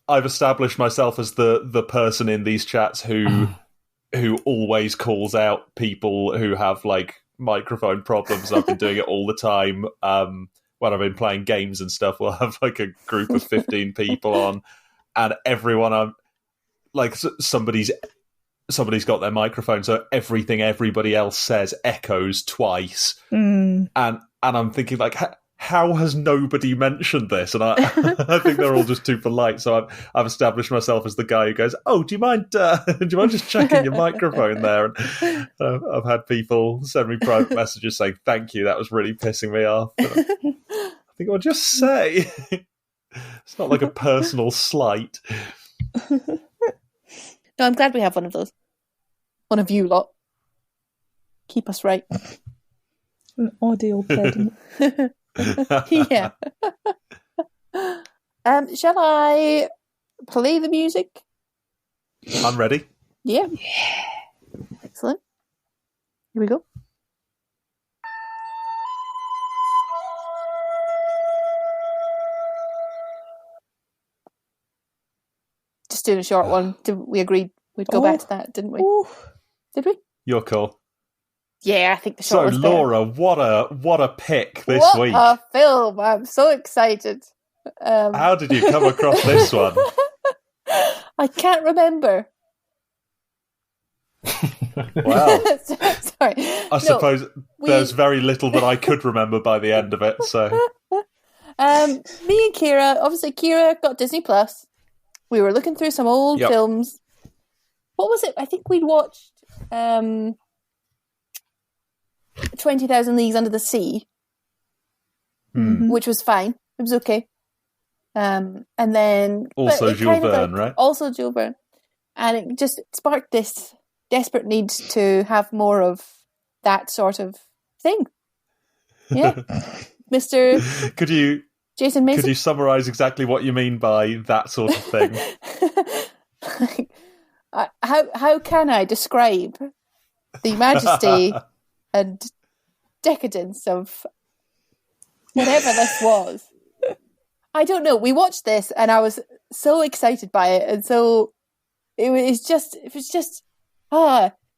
I've established myself as the person in these chats who always calls out people who have like microphone problems. I've been doing it all the time. When I've been playing games and stuff, we'll have like a group of 15 people on, and everyone I'm like somebody's got their microphone, so everything everybody else says echoes twice. And I'm thinking like, how has nobody mentioned this? And I think they're all just too polite. So I've established myself as the guy who goes, "Oh, do you mind just checking your microphone there?" And I've had people send me private messages saying, "Thank you, that was really pissing me off." I think I'll just say it's not like a personal slight. No, I'm glad we have one of those. One of you lot. Keep us right. An audio pedant. Yeah. Shall I play the music? I'm ready. Yeah. Excellent. Here we go. Just doing a short one. We agreed we'd go back to that, didn't we? Ooh. Did we? You're cool. Yeah, I think the short one's Laura, what a pick this week. What a film. I'm so excited. How did you come across this one? I can't remember. Wow. Sorry. I suppose there's very little that I could remember by the end of it. So, me and Kira, obviously Kira got Disney Plus. We were looking through some old films. What was it? I think we'd watched 20,000 Leagues Under the Sea, which was fine. It was okay. And then also Jules Verne, right? Also Jules Verne, and it just sparked this desperate need to have more of that sort of thing. Yeah, Mr. Jason Mason. Could you summarize exactly what you mean by that sort of thing? How can I describe the majesty and decadence of whatever this was? I don't know. We watched this and I was so excited by it, and so it was just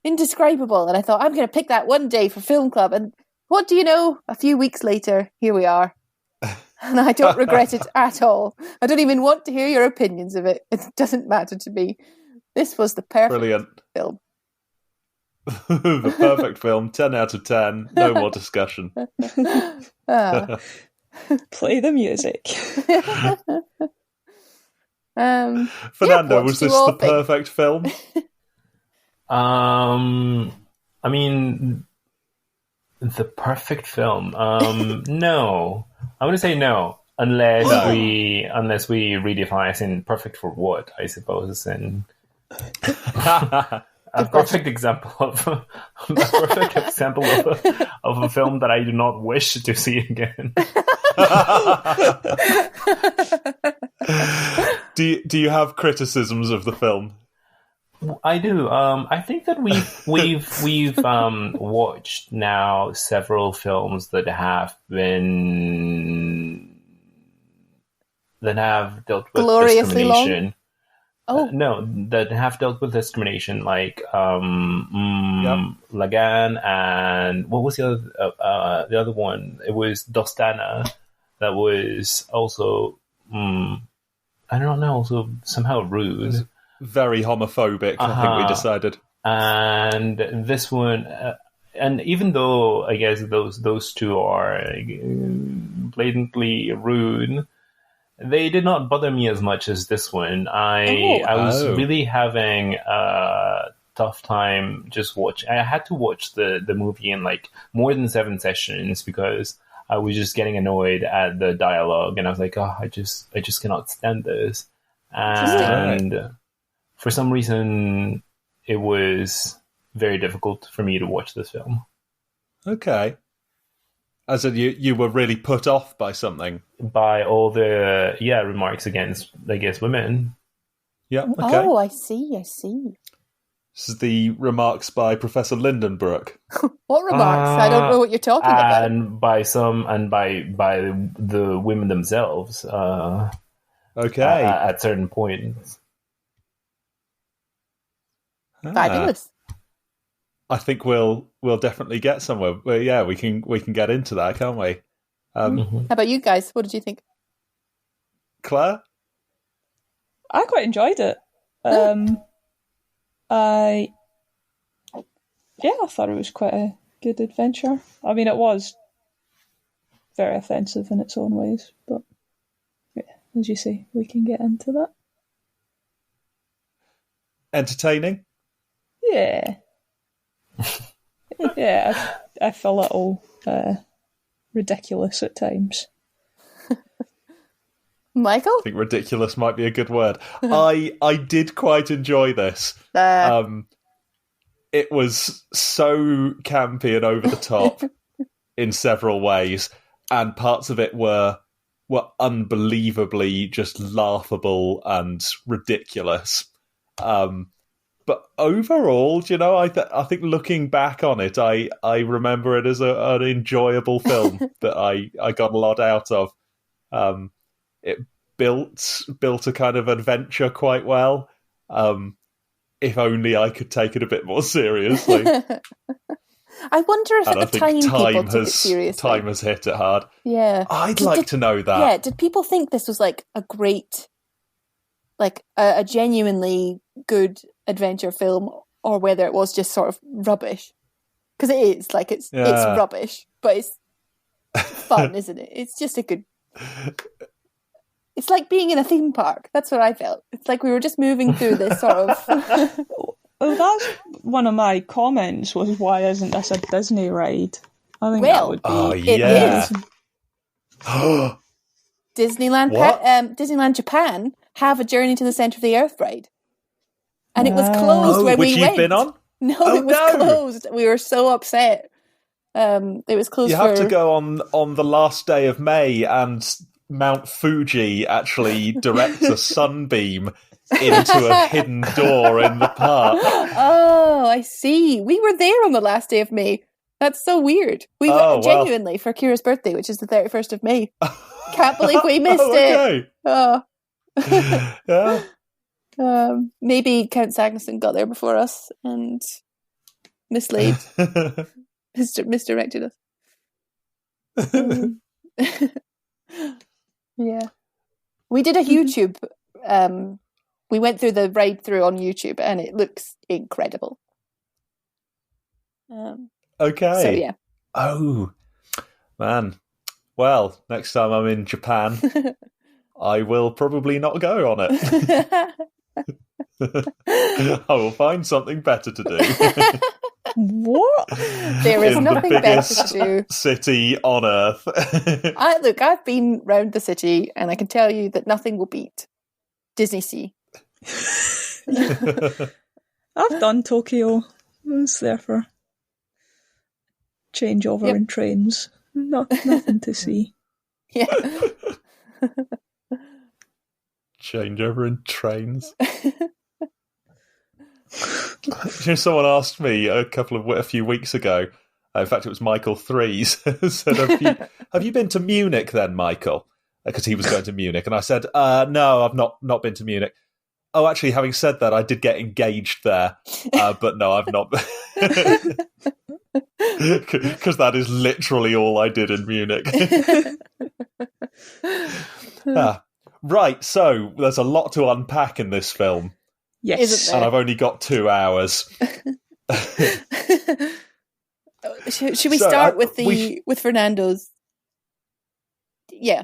indescribable. And I thought, I'm going to pick that one day for film club. And what do you know? A few weeks later, here we are. And I don't regret it at all. I don't even want to hear your opinions of it. It doesn't matter to me. This was the perfect film. The perfect film. 10 out of 10. No more discussion. Play the music. Fernando, was this the perfect film? I mean, the perfect film. No, I'm going to say no, unless we redefine as in perfect for what, I suppose, and a perfect example of a film that I do not wish to see again. Do you have criticisms of the film? I do. I think that we've watched now several films that have dealt with gloriously discrimination. Long? No, that have dealt with discrimination, like Lagan, and what was the other one? It was Dostana. That was also I don't know, also somehow rude. Very homophobic, I think we decided. And this one, and even though I guess those two are blatantly rude, they did not bother me as much as this one. I was really having a tough time just watching. I had to watch the movie in like more than 7 sessions because I was just getting annoyed at the dialogue, and I was like, oh, I just cannot stand this. And for some reason, it was very difficult for me to watch this film. Okay. As in, you were really put off by something? By all the, remarks against, I guess, women. Yeah, okay. Oh, I see. This is the remarks by Professor Lindenbrook. What remarks? I don't know what you're talking about. And by the women themselves. Okay. At certain points. Fabulous. I think we'll definitely get somewhere. Well, yeah, we can get into that, can't we? How about you guys? What did you think? Claire? I quite enjoyed it. I thought it was quite a good adventure. I mean, it was very offensive in its own ways, but yeah, as you say, we can get into that. Entertaining? Yeah. Yeah, I feel a little ridiculous at times. Michael? I think ridiculous might be a good word. I did quite enjoy this. It was so campy and over the top in several ways, and parts of it were unbelievably just laughable and ridiculous. But overall, you know, I think looking back on it, I remember it as an enjoyable film that I got a lot out of. It built a kind of adventure quite well. If only I could take it a bit more seriously. I wonder if at the time people took it seriously. Time has hit it hard. Yeah. I'd like to know that. Yeah, did people think this was like a great, like a genuinely good adventure film, or whether it was just sort of rubbish? Because it is, like, it's rubbish, but it's fun, isn't it? It's just a good... It's like being in a theme park. That's what I felt. It's like we were just moving through this sort of... Well, that's one of my comments, was why isn't this a Disney ride? I think that would be... Oh, yeah. Disneyland, Disneyland Japan have a Journey to the Center of the Earth ride. And it was closed when we went. Which you've been on? No, it was closed. We were so upset. It was closed. You have to go on the last day of May, and Mount Fuji actually directs a sunbeam into a hidden door in the park. Oh, I see. We were there on the last day of May. That's so weird. We went genuinely for Kira's birthday, which is the 31st of May. Can't believe we missed it. Oh. Yeah. Maybe Count Sagnuson got there before us and misdirected us. Yeah. We did a YouTube. We went through the ride through on YouTube, and it looks incredible. Okay. So yeah. Oh, man. Well, next time I'm in Japan, I will probably not go on it. I will find something better to do. What? There is nothing better to do. City on Earth. I've been round the city, and I can tell you that nothing will beat Disney Sea. I've done Tokyo. I was there for changeover in trains. Nothing to see. Yeah. Changeover in trains. Someone asked me a few weeks ago. In fact, it was Michael Threes. Said, "Have you been to Munich then, Michael?" Because he was going to Munich, and I said, "No, I've not been to Munich." Oh, actually, having said that, I did get engaged there, but no, I've not. Because that is literally all I did in Munich. Right, so there's a lot to unpack in this film. Yes. And I've only got 2 hours. Should we start with Fernando's? Yeah.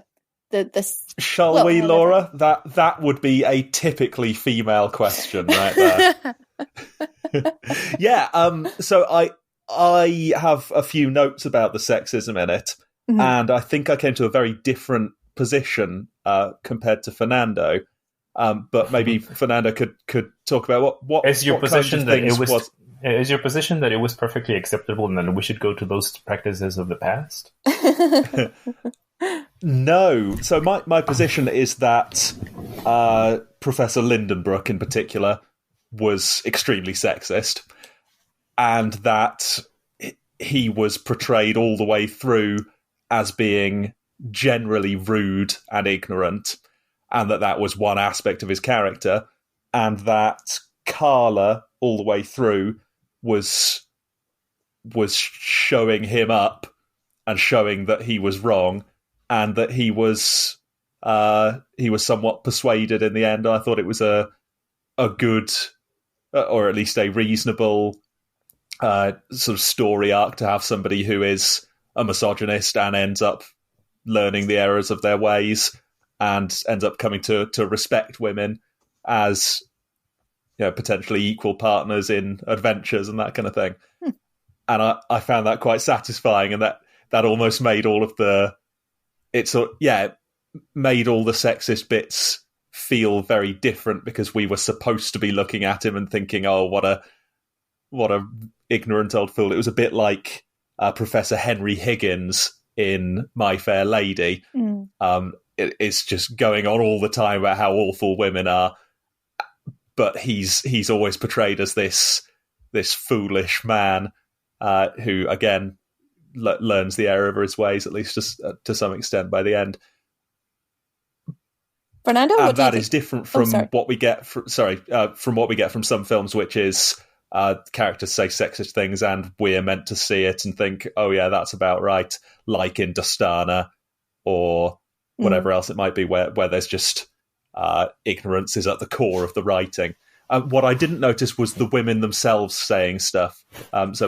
Shall we, Laura? That would be a typically female question right there. Yeah, so I have a few notes about the sexism in it, and I think I came to a very different position compared to Fernando. But maybe Fernando could talk about what is your position that it was. Is your position that it was perfectly acceptable, and then we should go to those practices of the past? No. So my position is that Professor Lindenbrook, in particular, was extremely sexist, and that he was portrayed all the way through as being generally rude and ignorant. and that was one aspect of his character, and that Carla all the way through was showing him up and showing that he was wrong, and that he was somewhat persuaded in the end. I thought it was a good, or at least a reasonable sort of story arc to have somebody who is a misogynist and ends up learning the errors of their ways and ends up coming to respect women as, you know, potentially equal partners in adventures and that kind of thing. And I found that quite satisfying, and that almost made all of made all the sexist bits feel very different, because we were supposed to be looking at him and thinking, oh, what a ignorant old fool. It was a bit like Professor Henry Higgins in My Fair Lady. It's just going on all the time about how awful women are, but he's always portrayed as this foolish man who, again, learns the error of his ways, at least to some extent by the end. Fernando, and that is different from what we get from what we get from some films, which is characters say sexist things and we're meant to see it and think, oh yeah, that's about right, like in Dostana or whatever else it might be, where there's just ignorance is at the core of the writing. What I didn't notice was the women themselves saying stuff. I'd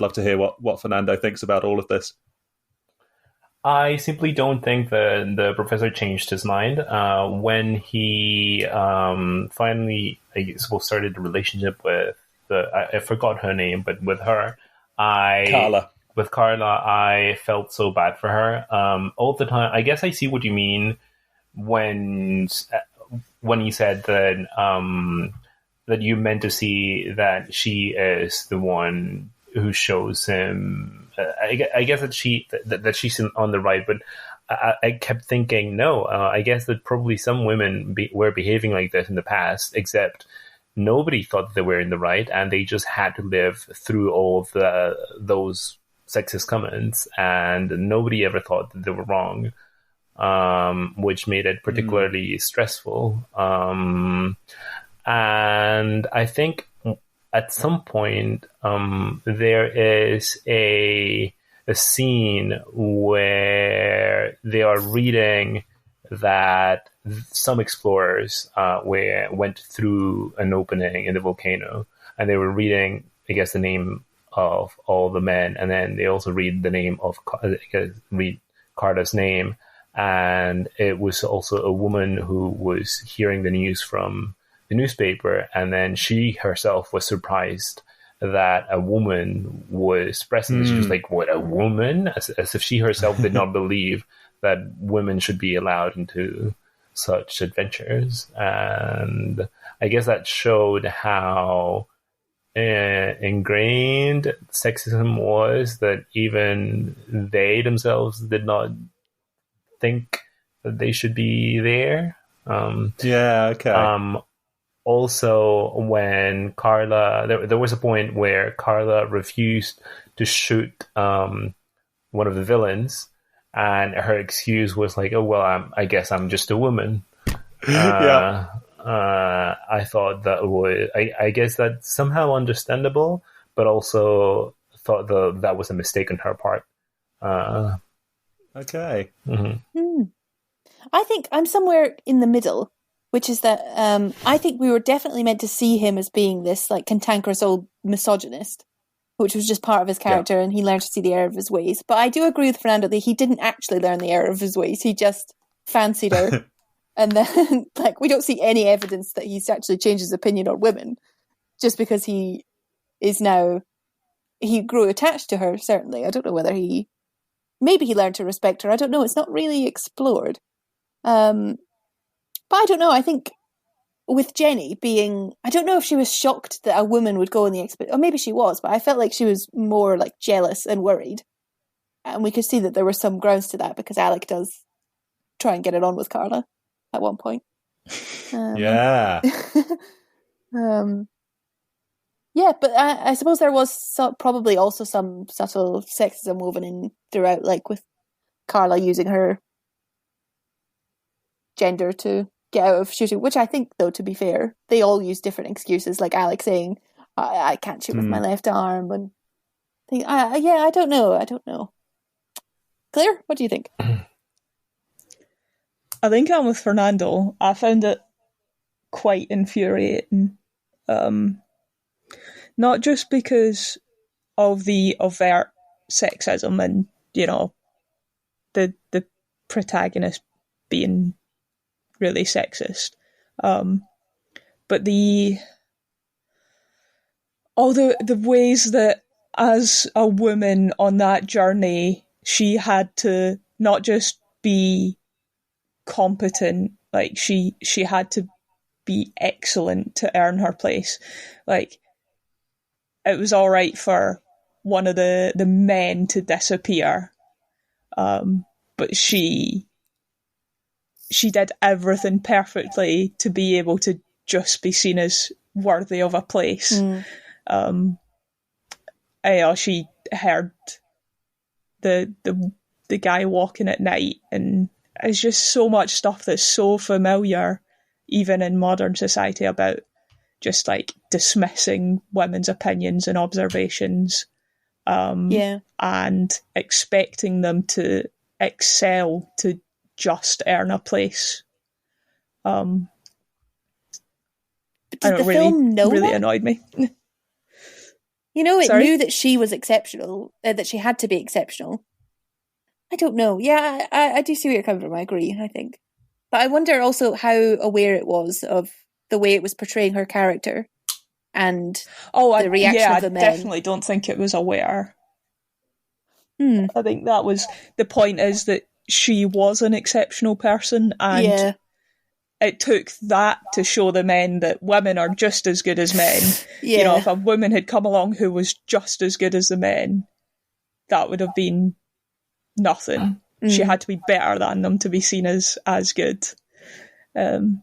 love to hear what Fernando thinks about all of this. I simply don't think the professor changed his mind when he finally, started the relationship with I forgot her name, but with her, Carla. With Carla, I felt so bad for her all the time. I guess I see what you mean when you said that that you meant to see that she is the one who shows him. I guess that she's on the right, but I kept thinking, no. I guess that probably some women were behaving like this in the past, except nobody thought they were in the right, and they just had to live through all of those sexist comments, and nobody ever thought that they were wrong, which made it particularly stressful. And I think at some point there is a scene where they are reading that some explorers went through an opening in the volcano, and they were reading, I guess, the name of all the men, and then they also read the name of Carla's name, and it was also a woman who was hearing the news from the newspaper, and then she herself was surprised that a woman was present. She was like, what, a woman? As if she herself did not believe that women should be allowed into such adventures. And I guess that showed how ingrained sexism was, that even they themselves did not think that they should be there. Also, when Carla, there was a point where Carla refused to shoot one of the villains, and her excuse was like, "Oh well, I guess I'm just a woman." I thought that was, I guess that's somehow understandable, but also thought that was a mistake on her part. Okay. I think I'm somewhere in the middle, which is that I think we were definitely meant to see him as being this like cantankerous old misogynist, which was just part of his character, and he learned to see the error of his ways. But I do agree with Fernando that he didn't actually learn the error of his ways. He just fancied her. And then like we don't see any evidence that he's actually changed his opinion on women just because he grew attached to her, certainly. I don't know whether maybe he learned to respect her. I don't know. It's not really explored. But I don't know. I think with Jenny I don't know if she was shocked that a woman would go on the expedition, or maybe she was, but I felt like she was more like jealous and worried. And we could see that there were some grounds to that, because Alec does try and get it on with Carla at one point. Yeah, but I suppose there was probably also some subtle sexism woven in throughout, like with Carla using her gender to get out of shooting, which I think, though, to be fair, they all use different excuses, like Alex saying, I can't shoot with my left arm, and I don't know. Claire, what do you think? I think I'm with Fernando. I found it quite infuriating. Not just because of the overt sexism and, the protagonist being really sexist, but all the ways that, as a woman on that journey, she had to not just be competent, like she had to be excellent to earn her place. Like, it was all right for one of the men to disappear, but she did everything perfectly to be able to just be seen as worthy of a place. She heard the guy walking at night, and it's just so much stuff that's so familiar, even in modern society, about just like dismissing women's opinions and observations, and expecting them to excel to just earn a place. Did the film know really that? Annoyed me. It knew that she was exceptional, that she had to be exceptional. I don't know. Yeah, I do see where you're coming from. I agree, I think. But I wonder also how aware it was of the way it was portraying her character and the reaction of the men. I definitely don't think it was aware. I think that was the point, is that she was an exceptional person, and it took that to show the men that women are just as good as men. If a woman had come along who was just as good as the men, that would have been nothing. She had to be better than them to be seen as good. And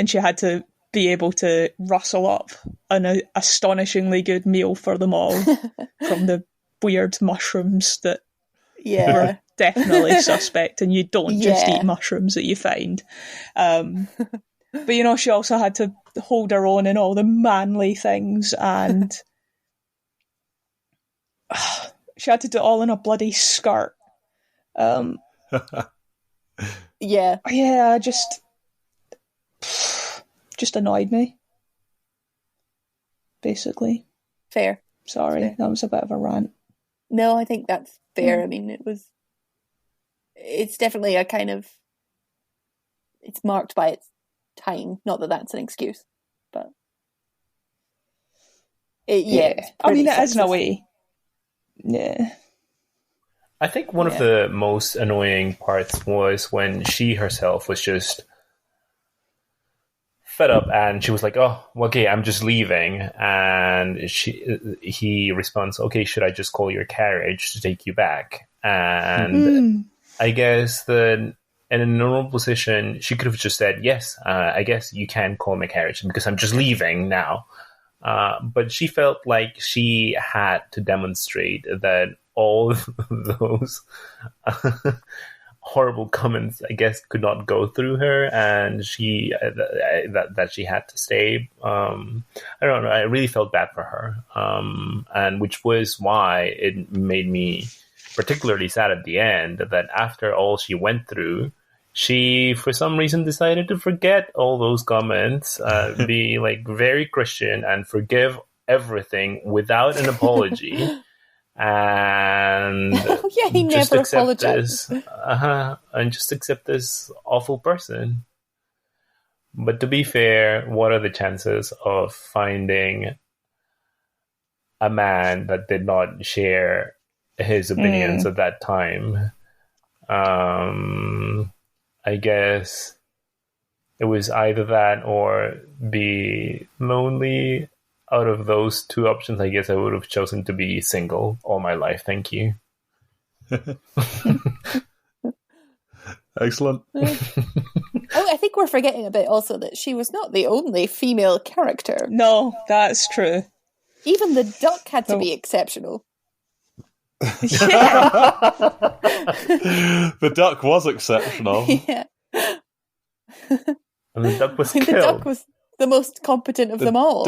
she had to be able to rustle up an astonishingly good meal for them all from the weird mushrooms that were definitely suspect, and you don't just eat mushrooms that you find. But she also had to hold her own in all the manly things, and she had to do it all in a bloody skirt. Just annoyed me, basically. Fair. Sorry, that was a bit of a rant. No, I think that's fair. I mean, it's definitely a kind of, it's marked by its time. Not that that's an excuse, but I mean, it is in a way. Yeah. I think one of the most annoying parts was when she herself was just fed up, and she was like, "Oh, okay, I'm just leaving." And he responds, "Okay, should I just call your carriage to take you back?" And I guess that in a normal position, she could have just said, "Yes, I guess you can call my carriage because I'm just leaving now." But she felt like she had to demonstrate that all those horrible comments, I guess, could not go through her, and that she had to stay. I don't know. I really felt bad for her, and which was why it made me particularly sad at the end that after all she went through, she for some reason decided to forget all those comments, be like very Christian and forgive everything without an apology. And he just never accept apologized. And just accept this awful person. But to be fair, what are the chances of finding a man that did not share his opinions at that time? I guess it was either that or be lonely. Out of those two options, I guess I would have chosen to be single all my life. Thank you. Excellent. I think we're forgetting a bit also that she was not the only female character. No, that's true. Even the duck had to be exceptional. The duck was exceptional. Yeah. And the duck was The killed. duck was the most competent of them all.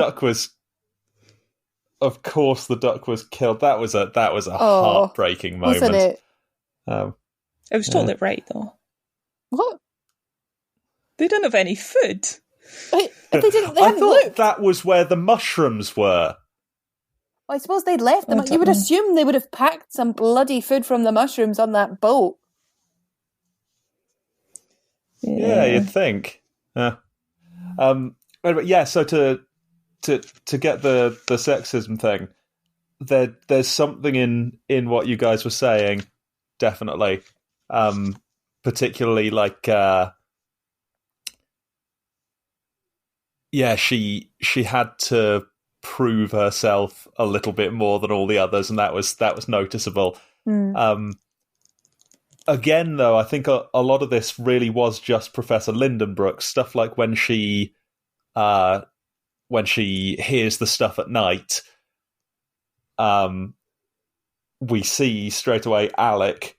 Of course, the duck was killed. That was a heartbreaking moment, wasn't it? It was totally right, though. What? They didn't have any food. They I hadn't thought looked. that was where the mushrooms were. Well, I suppose they'd left them. You would assume they would have packed some bloody food from the mushrooms on that boat. Yeah, you'd think. But yeah, so to get the sexism thing, there's something in what you guys were saying, definitely. Particularly like she had to prove herself a little bit more than all the others, and that was noticeable. Again, though, I think a lot of this really was just Professor Lindenbrook stuff, like when she hears the stuff at night. We see straight away Alec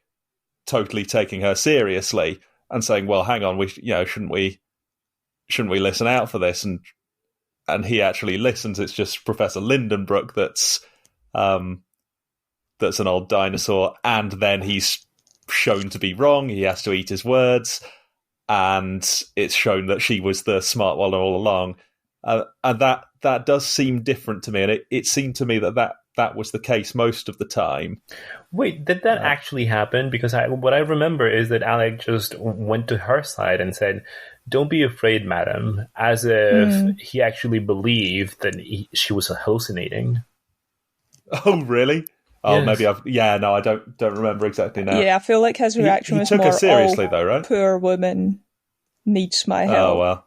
totally taking her seriously and saying, "Well, hang on, shouldn't we listen out for this?" And he actually listens. It's just Professor Lindenbrook that's an old dinosaur, and then he's shown to be wrong. He has to eat his words, and it's shown that she was the smart one all along. And that does seem different to me, and it seemed to me that was the case most of the time. Wait, did that actually happen? Because what I remember is that Alec just went to her side and said, "Don't be afraid, madam," as if he actually believed that she was hallucinating. Oh, really? Oh, yes. Maybe I don't remember exactly now. Yeah, I feel like his reaction was took more, her seriously, though, right? Poor woman needs my help. Oh, well.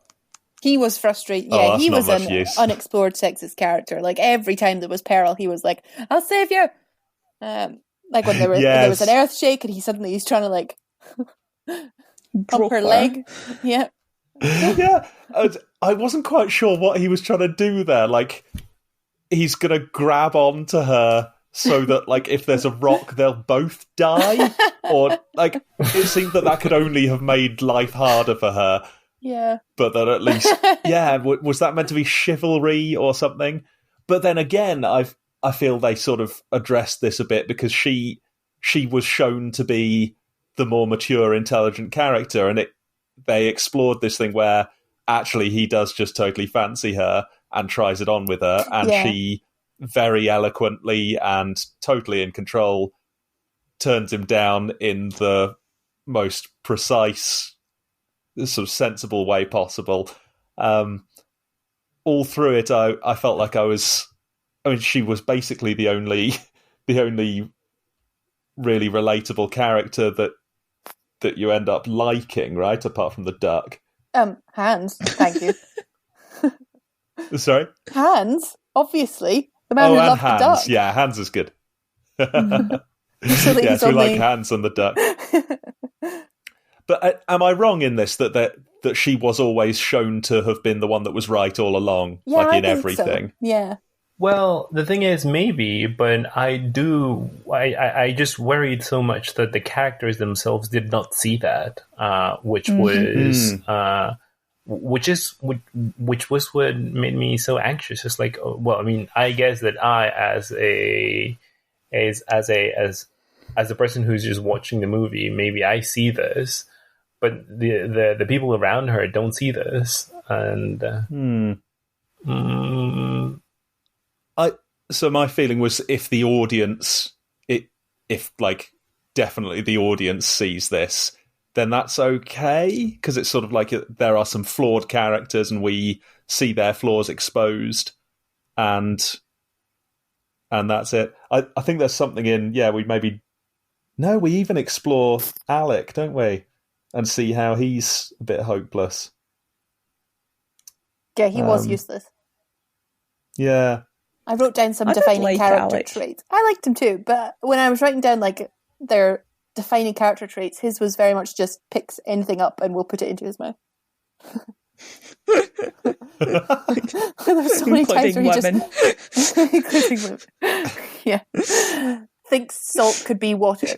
He was frustrated. Yeah, he was an use. unexplored sexist character. Like, every time there was peril, he was like, "I'll save you." Like when there was an earth shake, and he's trying to like pump her leg. Yeah. Yeah, I wasn't quite sure what he was trying to do there. Like, he's gonna grab onto her so that, like, if there's a rock, they'll both die, or like, it seemed that could only have made life harder for her. Yeah. But then at least, was that meant to be chivalry or something? But then again, I feel they sort of addressed this a bit, because she was shown to be the more mature, intelligent character, and they explored this thing where actually he does just totally fancy her and tries it on with her, and she very eloquently and totally in control turns him down in the most precise, sort of sensible way possible. All through it, I felt like she was basically the only really relatable character that you end up liking, right? Apart from the duck. Hans, thank you. Sorry? Hans, obviously. The man who loved Hans. the duck. Yeah, Hans is good. So yes, we like Hans and the duck. But am I wrong in this, that she was always shown to have been the one that was right all along, like in everything? So. Yeah. Well, the thing is, maybe, but I just worried so much that the characters themselves did not see that, which was what made me so anxious. It's like, I guess that I, as a person who's just watching the movie, maybe I see this, but the people around her don't see this, and. So my feeling was, if the audience, definitely the audience sees this, then that's okay, because it's sort of like there are some flawed characters and we see their flaws exposed, and that's it. I think there's something in, we even explore Alec, don't we, and see how he's a bit hopeless. Yeah, he was useless. Yeah. I wrote down some defining character traits. I liked him too, but when I was writing down their defining character traits, his was very much just picks anything up and will put it into his mouth. There's so many times where he just including women. Yeah. Thinks salt could be water.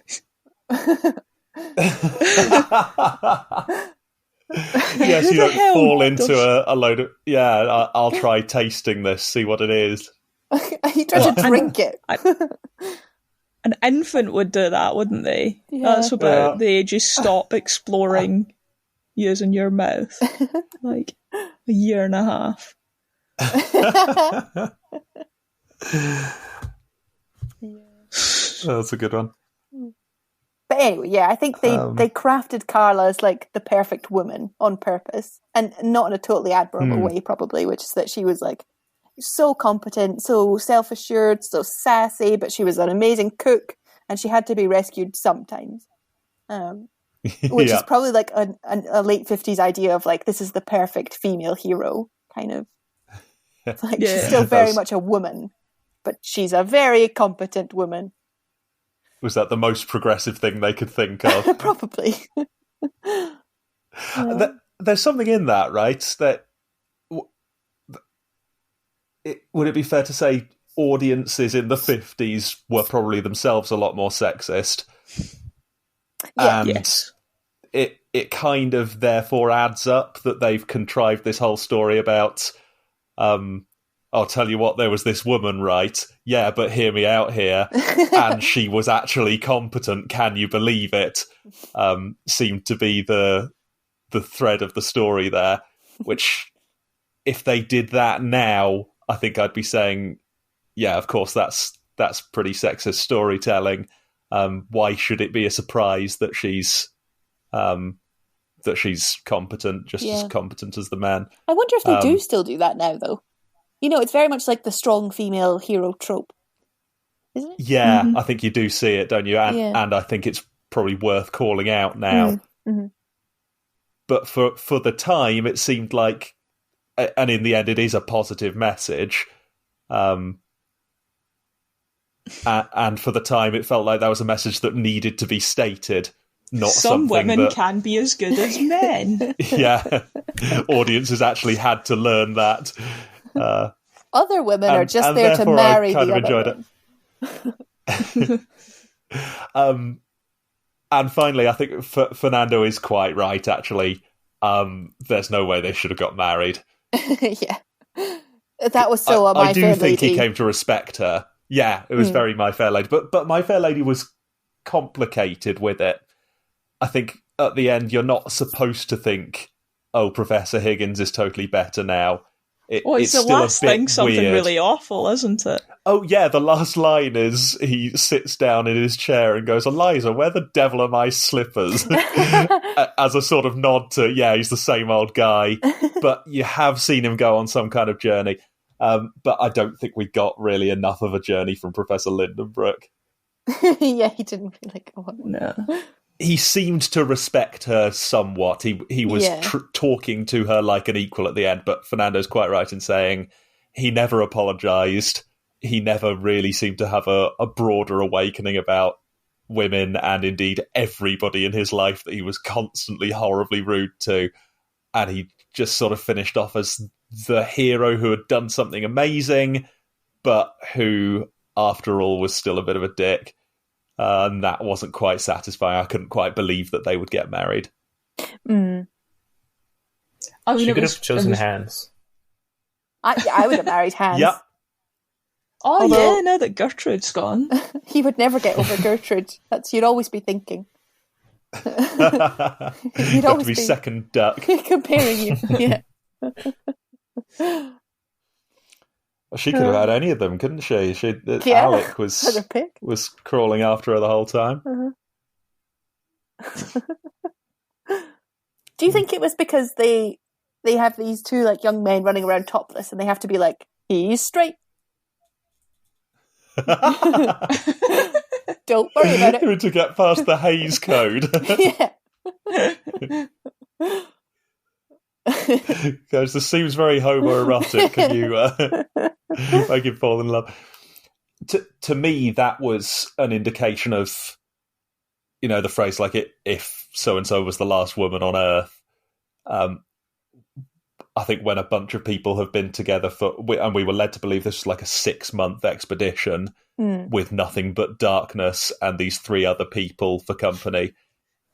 Yes, you don't fall into a load of... Yeah, I'll try tasting this, see what it is. You try to drink it. An infant would do that, wouldn't they? Yeah. That's about the age you stop exploring using your mouth. Like a year and a half. That's a good one. But anyway, yeah, I think they crafted Carla as like the perfect woman on purpose, and not in a totally admirable way, probably, which is that she was like so competent, so self-assured, so sassy, but she was an amazing cook, and she had to be rescued sometimes. Which is probably like a late 50s idea of like, this is the perfect female hero, kind of. Like, she's still very much a woman, but she's a very competent woman. Was that the most progressive thing they could think of? Probably. There's something in that, right? That would it be fair to say audiences in the 50s were probably themselves a lot more sexist? Yeah. And yes. It kind of therefore adds up that they've contrived this whole story about... I'll tell you what, there was this woman, right? Yeah, but hear me out here. And she was actually competent. Can you believe it? Seemed to be the thread of the story there, which if they did that now, I think I'd be saying, yeah, of course, that's pretty sexist storytelling. Why should it be a surprise that she's competent, just as competent as the man? I wonder if they do still do that now, though. You know, it's very much like the strong female hero trope, isn't it? Yeah, I think you do see it, don't you? And I think it's probably worth calling out now. Mm-hmm. But for the time, it seemed like, and in the end, it is a positive message. And for the time, it felt like that was a message that needed to be stated. Not some women that, can be as good as men. Yeah, audiences actually had to learn that. Other women are just there to marry the other it. And finally, I think Fernando is quite right, actually. There's no way they should have got married. Yeah. That was so My Fair Lady. I do think he came to respect her. Yeah, it was very My Fair Lady. But My Fair Lady was complicated with it. I think at the end, you're not supposed to think, oh, Professor Higgins is totally better now. It's the still last thing, something weird. Really awful, isn't it? Oh, yeah, the last line is he sits down in his chair and goes, Eliza, where the devil are my slippers? As a sort of nod to, yeah, he's the same old guy. But you have seen him go on some kind of journey. But I don't think we got really enough of a journey from Professor Lindenbrook. Yeah, he didn't really go on. No. He seemed to respect her somewhat. He was talking to her like an equal at the end, but Fernando's quite right in saying he never apologised. He never really seemed to have a broader awakening about women and indeed everybody in his life that he was constantly horribly rude to. And he just sort of finished off as the hero who had done something amazing, but who, after all, was still a bit of a dick. And that wasn't quite satisfying. I couldn't quite believe that they would get married. Mm. I mean, she could have chosen Hans. I would have married Hans. Yep. Although, now that Gertrude's gone. He would never get over Gertrude. You'd always be thinking. You'd always be second duck. Comparing you, yeah. She could have had any of them, couldn't she? Alec was crawling after her the whole time. Do you think it was because they have these two like young men running around topless, and they have to be like, he's straight? Don't worry about it. To get past the Hays Code. Yeah. Guys, this seems very homoerotic. Can you make him fall in love? To me, that was an indication of, the phrase like if so and so was the last woman on Earth. I think when a bunch of people have been together and we were led to believe this was like a 6-month expedition with nothing but darkness and these 3 other people for company,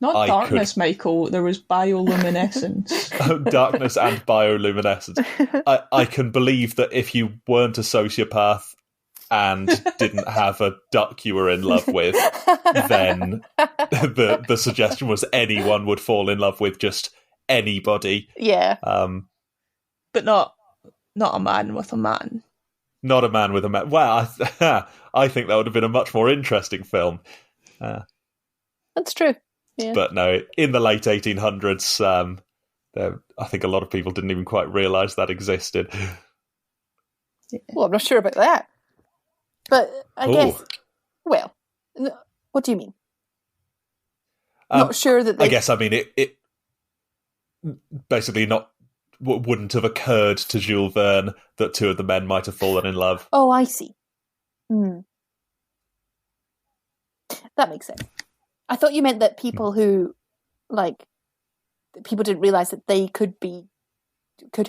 Not darkness, Michael. There was bioluminescence. Oh, darkness and bioluminescence. I can believe that if you weren't a sociopath and didn't have a duck you were in love with, then the suggestion was anyone would fall in love with just anybody. Yeah. But not a man with a man. Not a man with a man. Well, I think that would have been a much more interesting film. That's true. Yeah. But no, in the late 1800s, I think a lot of people didn't even quite realise that existed. Well, I'm not sure about that. But I guess, well, what do you mean? Not sure that they... I guess, I mean, it basically wouldn't have occurred to Jules Verne that two of the men might have fallen in love. Oh, I see. That makes sense. I thought you meant that people who, like, people didn't realise that they could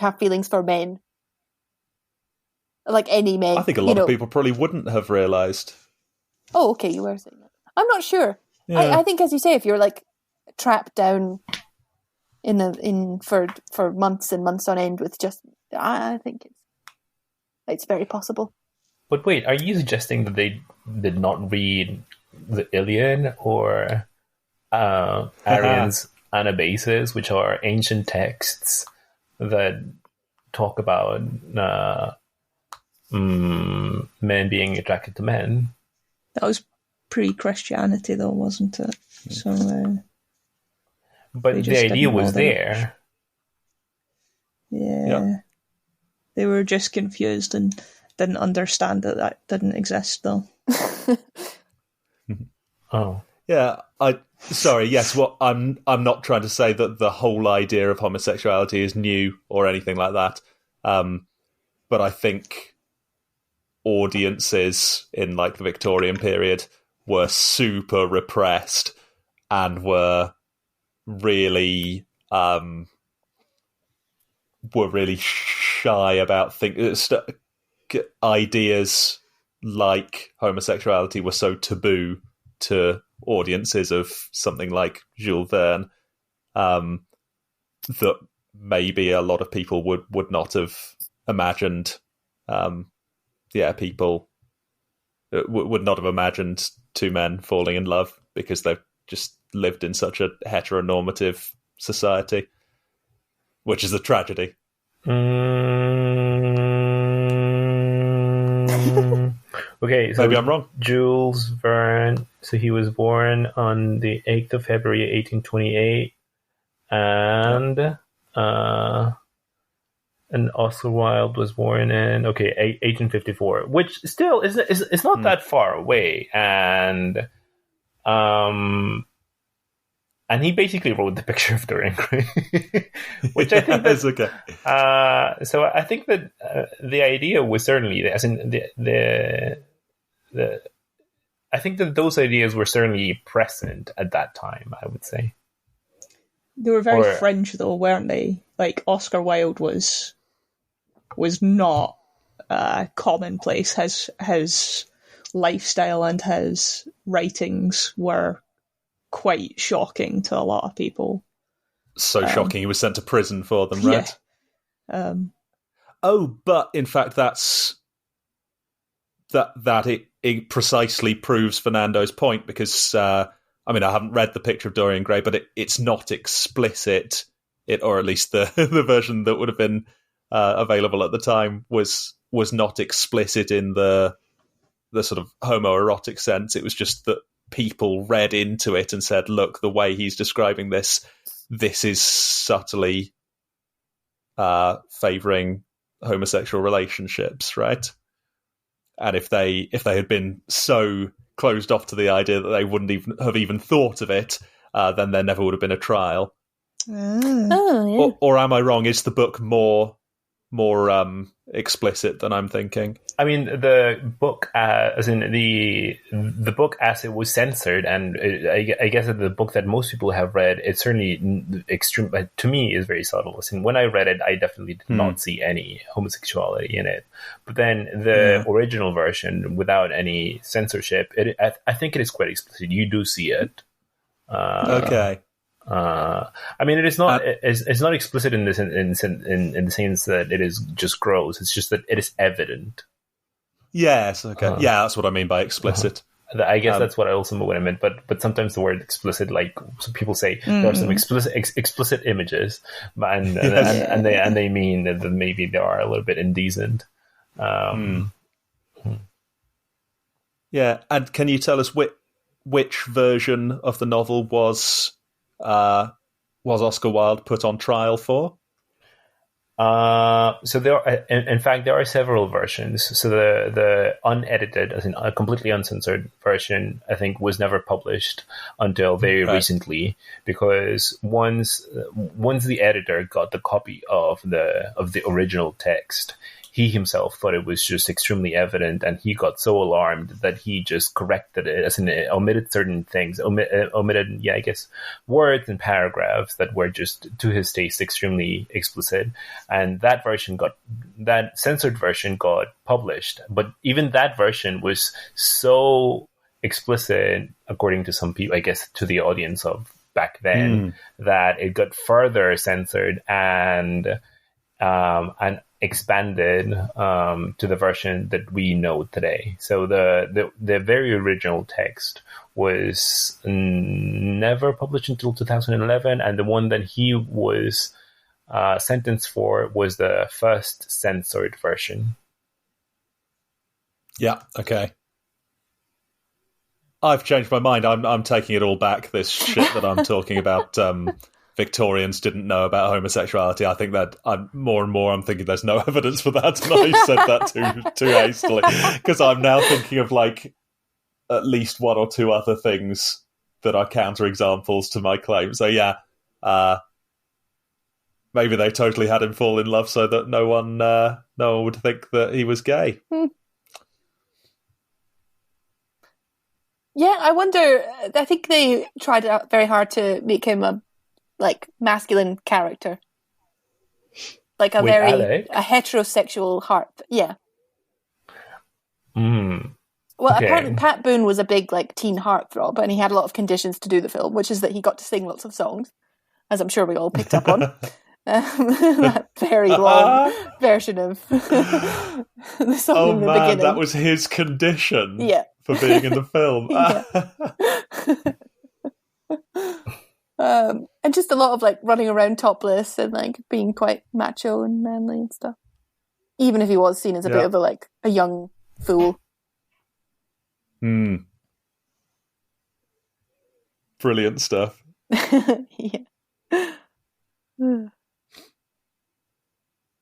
have feelings for men. Like any men. I think a lot of people probably wouldn't have realised. Oh, okay, you were saying that. I'm not sure. Yeah. I think, as you say, if you're, like, trapped down for months and months on end with just... I think it's very possible. But wait, are you suggesting that they did not read the Iliad or Arian's Anabasis, which are ancient texts that talk about men being attracted to men? That was pre-Christianity, though, wasn't it? So, but the idea was there. Yeah. They were just confused and didn't understand that didn't exist, though. Oh. Yeah, sorry, yes, I'm not trying to say that the whole idea of homosexuality is new or anything like that. But I think audiences in, like, the Victorian period were super repressed and were really shy about ideas like homosexuality were so taboo to audiences of something like Jules Verne that maybe a lot of people would not have imagined. People would not have imagined two men falling in love because they've just lived in such a heteronormative society, which is a tragedy. Okay, so maybe I'm wrong. Jules Verne, so he was born on the 8th of February 1828, and Oscar Wilde was born in 1854, which still is not that far away, and he basically wrote The Picture of Dorian Gray, which I think that's okay. So I think that the idea was certainly, as in I think that those ideas were certainly present at that time, I would say. They were very fringe, though, weren't they? Like, Oscar Wilde was not commonplace. His lifestyle and his writings were quite shocking to a lot of people. So shocking, he was sent to prison for them, right? Yeah. But in fact, that it precisely proves Fernando's point, because I haven't read The Picture of Dorian Gray, but it's not explicit. Or at least the version that would have been available at the time was not explicit in the sort of homoerotic sense. It was just that people read into it and said, look, the way he's describing this is subtly favouring homosexual relationships, right? And if they had been so closed off to the idea that they wouldn't even thought of it, then there never would have been a trial. Oh, yeah. Or am I wrong? Is the book more explicit than I'm thinking? I mean, the book, as in the book as it was censored, and I guess that the book that most people have read, it's certainly extreme. To me, is very subtle. As in, when I read it, I definitely did not see any homosexuality in it. But then the original version, without any censorship, I think it is quite explicit. You do see it. Okay. I mean, it is not. It's not explicit in the sense that it is just gross. It's just that it is evident. Yes. Okay. Yeah, that's what I mean by explicit. I guess that's what I also what I meant. But sometimes the word explicit, like some people say, there are some explicit images, and they mean that maybe they are a little bit indecent. Yeah, and can you tell us which version of the novel was Oscar Wilde put on trial for? So there are, in fact, there are several versions. So the unedited, as in a completely uncensored version, I think was never published until very recently, because once the editor got the copy of the original text, he himself thought it was just extremely evident, and he got so alarmed that he just corrected it, as in omitted certain things, omitted, I guess, words and paragraphs that were just, to his taste, extremely explicit. And that censored version got published. But even that version was so explicit, according to some people, I guess, to the audience of back then, that it got further censored and expanded to the version that we know today. So the very original text was never published until 2011, and the one that he was sentenced for was the first censored version. Yeah. Okay. I've changed my mind. I'm taking it all back. This shit that I'm talking about. Victorians didn't know about homosexuality. I think that I'm thinking there's no evidence for that, and I said that too hastily, because I'm now thinking of like at least one or two other things that are counterexamples to my claim. So yeah, maybe they totally had him fall in love so that no one would think that he was gay. Yeah, I wonder. I think they tried very hard to make him a masculine character, like a heterosexual harp. Yeah. Well, apparently Pat Boone was a big teen heartthrob, and he had a lot of conditions to do the film, which is that he got to sing lots of songs, as I'm sure we all picked up on. That very long version of the song in the beginning. That was his condition for being in the film. And just a lot of running around topless and being quite macho and manly and stuff. Even if he was seen as a bit of a young fool. Brilliant stuff.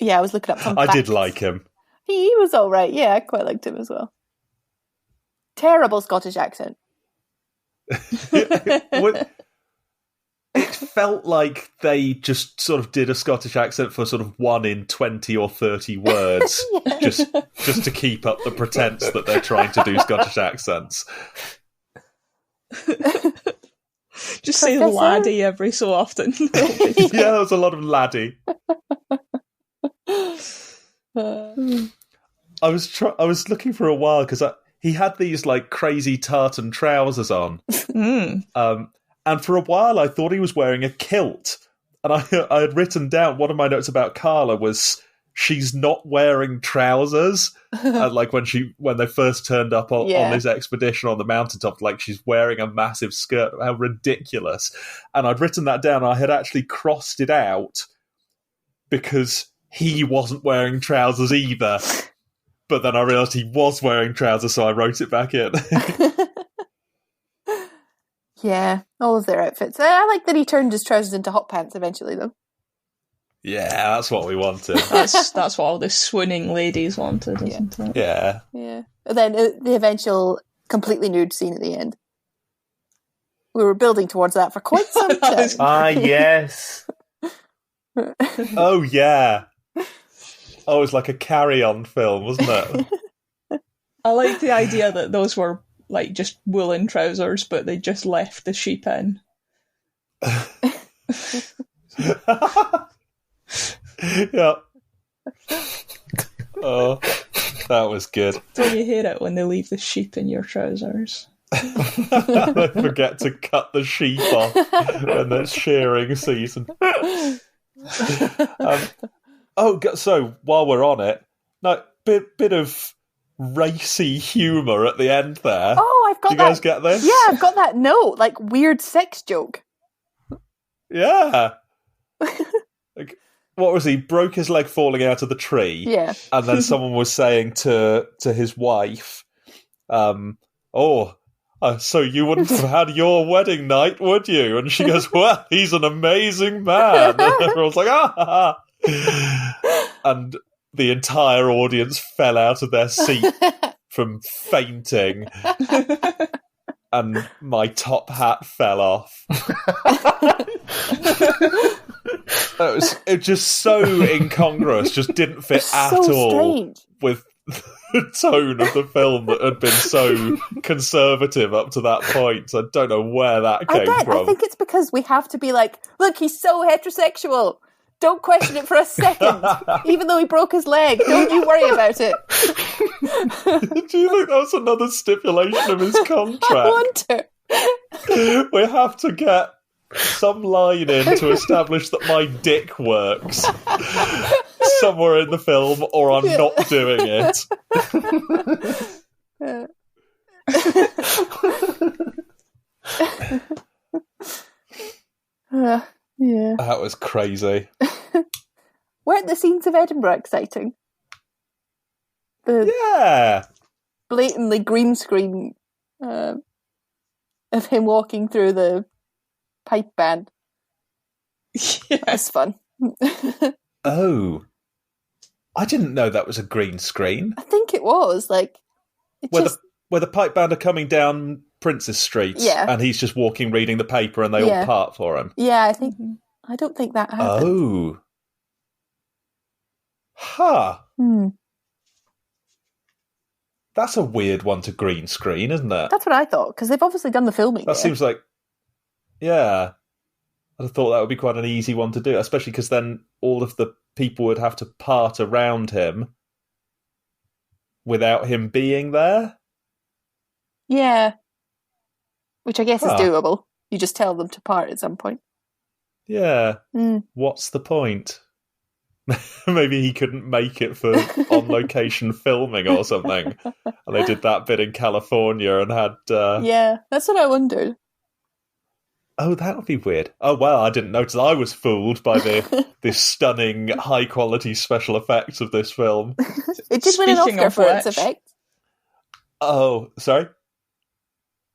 Yeah, I was looking up some I facts. did like him. He was all right. Yeah, I quite liked him as well. Terrible Scottish accent. It felt like they just sort of did a Scottish accent for sort of 1 in 20 or 30 words, just to keep up the pretense that they're trying to do Scottish accents. Just say laddie every so often. Yeah, there was a lot of laddie. I was looking for a while because he had these crazy tartan trousers on. And for a while, I thought he was wearing a kilt. And I had written down, one of my notes about Carla was, she's not wearing trousers. And when they first turned up on this expedition on the mountaintop, she's wearing a massive skirt. How ridiculous. And I'd written that down. I had actually crossed it out because he wasn't wearing trousers either. But then I realised he was wearing trousers, so I wrote it back in. Yeah, all of their outfits. I like that he turned his trousers into hot pants eventually, though. Yeah, that's what we wanted. That's what all the swooning ladies wanted, isn't it? Yeah. Yeah. And then the eventual completely nude scene at the end. We were building towards that for quite some time. Yes. Oh, yeah. Oh, it was like a carry-on film, wasn't it? I like the idea that those were just woolen trousers, but they just left the sheep in. Yeah. Oh, that was good. Don't you hate it when they leave the sheep in your trousers? They forget to cut the sheep off when it's shearing season. So while we're on it, bit of racy humour at the end there. Oh, I've got that. Do you guys get this? Yeah, I've got that note, like weird sex joke. Yeah. Like, what was he? Broke his leg falling out of the tree. Yeah. And then someone was saying to his wife, so you wouldn't have had your wedding night, would you? And she goes, well, he's an amazing man. And everyone's like, ah. And the entire audience fell out of their seat from fainting. And my top hat fell off. It was just so incongruous, just didn't fit at all strange. With the tone of the film that had been so conservative up to that point. So I don't know where that came from. I think it's because we have to be like, look, he's so heterosexual. Don't question it for a second. Even though he broke his leg, don't you worry about it. Do you think that was another stipulation of his contract? I wonder. We have to get some line in to establish that my dick works somewhere in the film, or I'm not doing it. Yeah. That was crazy. Weren't the scenes of Edinburgh exciting? Yeah. Blatantly green screen of him walking through the pipe band. Yeah. That's fun. Oh. I didn't know that was a green screen. I think it was. Where the pipe band are coming down Princess Street, and he's just walking, reading the paper, and they all part for him. Yeah, I don't think that happened. Oh. Huh. That's a weird one to green screen, isn't it? That's what I thought, because they've obviously done the filming. That seems like, yeah. I thought that would be quite an easy one to do, especially because then all of the people would have to part around him without him being there. Yeah. Which I guess is doable. You just tell them to part at some point. Yeah. What's the point? Maybe he couldn't make it for on-location filming or something. And they did that bit in California and had... Yeah, that's what I wondered. Oh, that would be weird. Oh, well, I didn't notice. I was fooled by the stunning, high-quality special effects of this film. It did win an Oscar for its effects. Oh, sorry?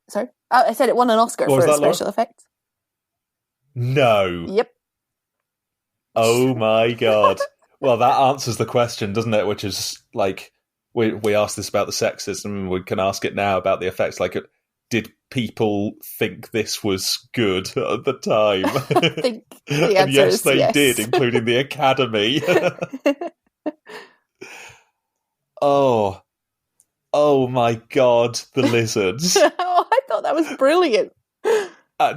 Sorry? I said it won an Oscar for its special effects. No. Yep. Oh my god. Well, that answers the question, doesn't it? Which is, like, we asked this about the sexism, and we can ask it now about the effects. Like, did people think this was good at the time? I think the answer and yes, is they yes. did, including the Academy. Oh my god, the lizards. Oh, I thought that was brilliant.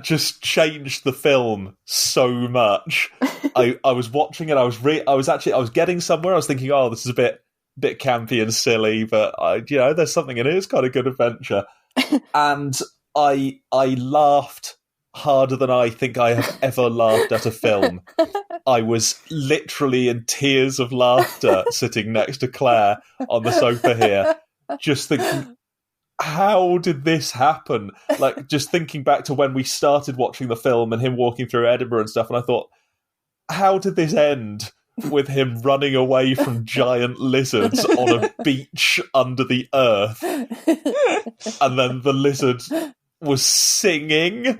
Just changed the film so much. I was watching it. I was getting somewhere. I was thinking, oh, this is a bit campy and silly, but there's something in it. It's quite a good adventure. And I laughed harder than I think I have ever laughed at a film. I was literally in tears of laughter sitting next to Claire on the sofa here, just thinking, how did this happen? Like, just thinking back to when we started watching the film and him walking through Edinburgh and stuff, and I thought, how did this end with him running away from giant lizards on a beach under the earth? And then the lizard was singing,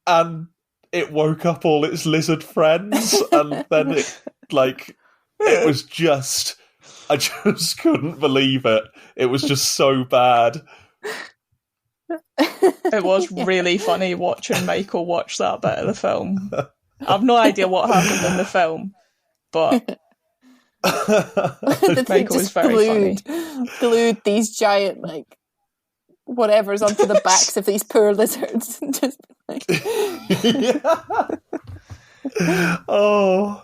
and it woke up all its lizard friends, and then it was just... I just couldn't believe it. It was just so bad. It was really funny watching Michael watch that bit of the film. I have no idea what happened in the film, but Michael was very funny. Glued these giant, whatever's onto the backs of these poor lizards. Just Oh.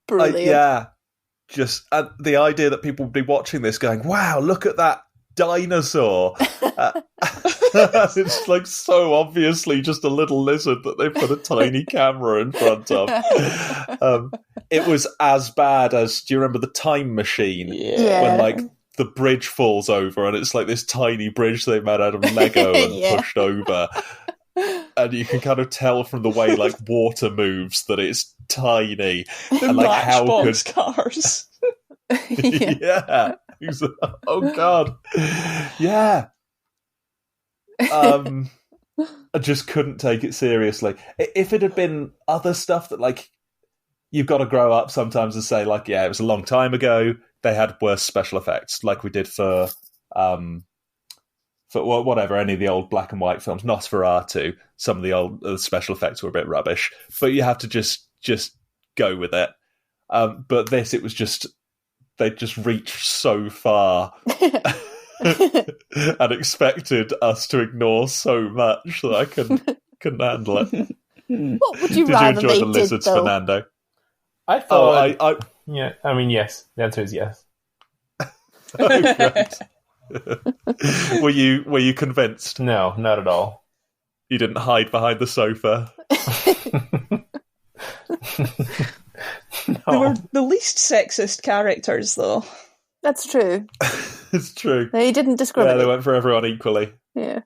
Brilliant. Yeah. Just the idea that people would be watching this going, wow, look at that dinosaur. It's like so obviously just a little lizard that they put a tiny camera in front of. It was as bad as, do you remember the Time Machine? Yeah. When like the bridge falls over and it's like this tiny bridge they made out of Lego and pushed over. And you can kind of tell from the way like water moves that it's tiny. The and like Matchbox cars. Yeah. Oh god. Yeah. I just couldn't take it seriously. If it had been other stuff that like you've got to grow up sometimes and say like, yeah, it was a long time ago, they had worse special effects, like we did for whatever, any of the old black and white films, Nosferatu. Some of the old special effects were a bit rubbish, but you have to just go with it. But this, it was just, they just reached so far and expected us to ignore so much that I couldn't handle it. What would you Did rather you enjoy they the lizards, did, though? Fernando? I thought... I Yeah, I mean, yes. The answer is yes. Right. Were you convinced? No, not at all. You didn't hide behind the sofa? They No. were the least sexist characters, though. That's true. It's true. They didn't Yeah, discriminate. they went for everyone equally. Yeah.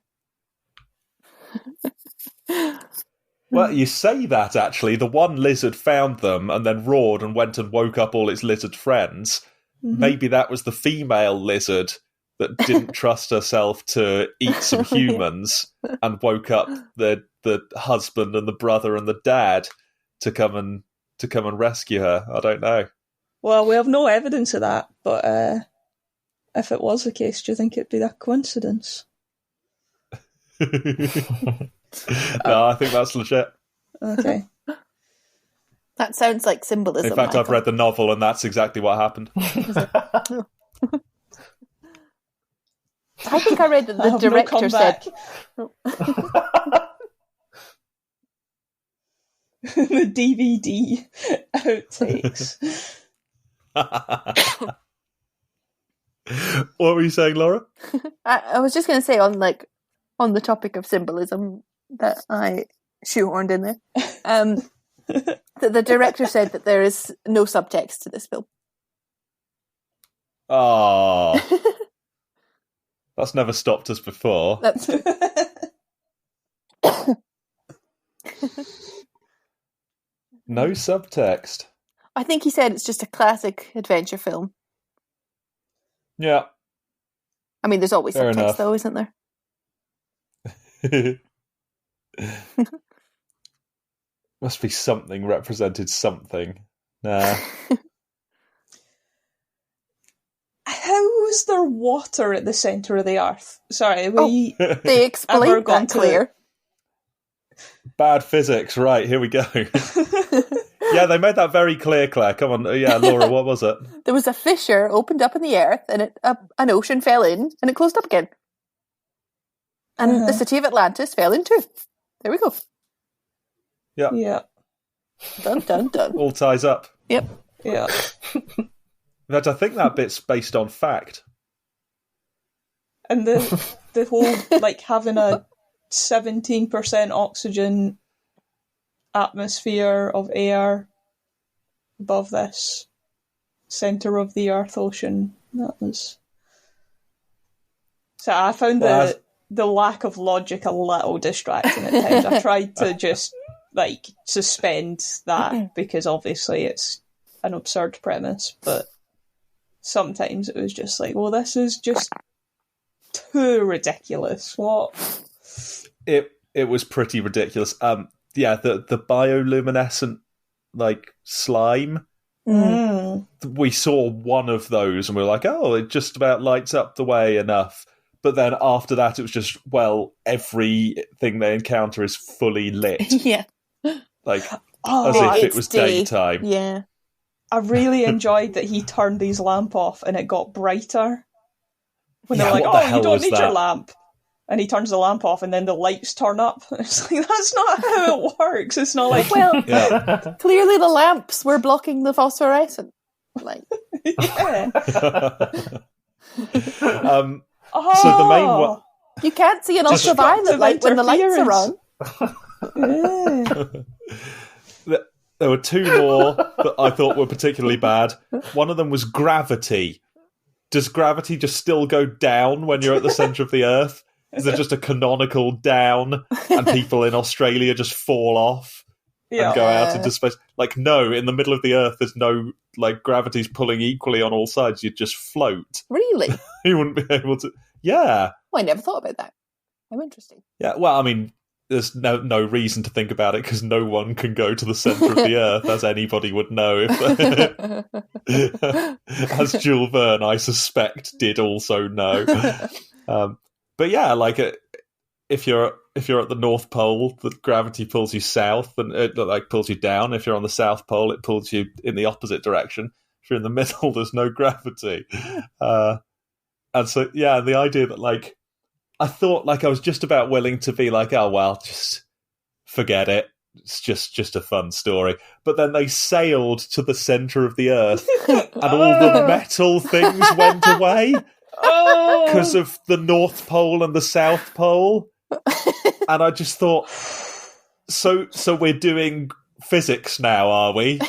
Well, you say that, actually. The one lizard found them and then roared and went and woke up all its lizard friends. Mm-hmm. Maybe that was the female lizard that didn't trust herself to eat some humans and woke up the husband and the brother and the dad to come and rescue her. I don't know. Well, we have no evidence of that, but if it was the case, do you think it'd be that coincidence? No, I think that's legit. Okay. That sounds like symbolism. In fact, I've Michael. read the novel and that's exactly what happened. I think I read that I the have no director said... The DVD outtakes. What were you saying, Laura? I was just going to say on the topic of symbolism that I shoehorned in there, that the director said that there is no subtext to this film. Oh, that's never stopped us before. That's true. No subtext. I think he said it's just a classic adventure film. Yeah. I mean, there's always Fair subtext, enough. though, isn't there? Must be something represented something. Nah. How is there water at the centre of the earth? Sorry, we... They explained Ever gone that to- clear. Bad physics. Right, here we go. Yeah, they made that very clear, Claire. Come on. Yeah, Laura, what was it? There was a fissure opened up in the earth, and an ocean fell in, and it closed up again. And the city of Atlantis fell in too. There we go. Yeah. Yeah, Dun, dun, dun. All ties up. Yep. yeah. In fact, I think that bit's based on fact. And the whole, like, having a 17% oxygen atmosphere of air above this centre of the earth ocean. That was... So I found the lack of logic a little distracting at times. I tried to just, like, suspend that because obviously it's an absurd premise, but sometimes it was just like, well, this is just too ridiculous. What? It was pretty ridiculous. Yeah, the bioluminescent like slime. Mm. We saw one of those and we were like, oh, it just about lights up the way enough. But then after that, it was just, well, everything they encounter is fully lit. Yeah. Like, Oh, as if it it's was day. daytime. Yeah. I really enjoyed that he turned his lamp off and it got brighter. When Yeah, they're like, what the oh, you hell don't was need your that? lamp. And he turns the lamp off and then the lights turn up. It's like, that's not how it works. It's not like, Well, Yeah. clearly the lamps were blocking the phosphorescent. Like, yeah. Oh, So the main one. You can't see an ultraviolet light when the lights are on. There were two more that I thought were particularly bad. One of them was gravity. Does gravity just still go down when you're at the centre of the Earth? Is there just a canonical down and people in Australia just fall off and go out into space? Like, no, in the middle of the Earth, there's no, like, gravity's pulling equally on all sides. You'd just float. Really? You wouldn't be able to... Yeah. Oh, I never thought about that. How interesting. Yeah, well, I mean, there's no reason to think about it because no one can go to the centre of the Earth, as anybody would know. As Jules Verne, I suspect, did also know. But yeah, like if you're at the North Pole, the gravity pulls you south, and it pulls you down. If you're on the South Pole, it pulls you in the opposite direction. If you're in the middle, there's no gravity. And so, yeah, the idea that, like, I thought, like, I was just about willing to be like, oh, well, just forget it. It's just a fun story. But then they sailed to the centre of the Earth and all the metal things went away because of the North Pole and the South Pole. And I just thought, so we're doing physics now, are we?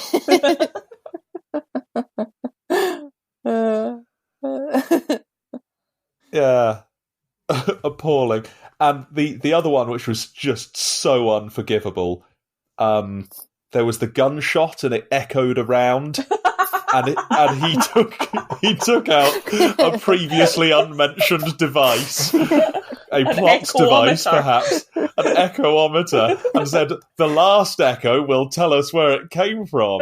Yeah. Appalling. And the other one, which was just so unforgivable, there was the gunshot and it echoed around, and he took out a previously unmentioned device, a plot device perhaps, an echometer, and said the last echo will tell us where it came from,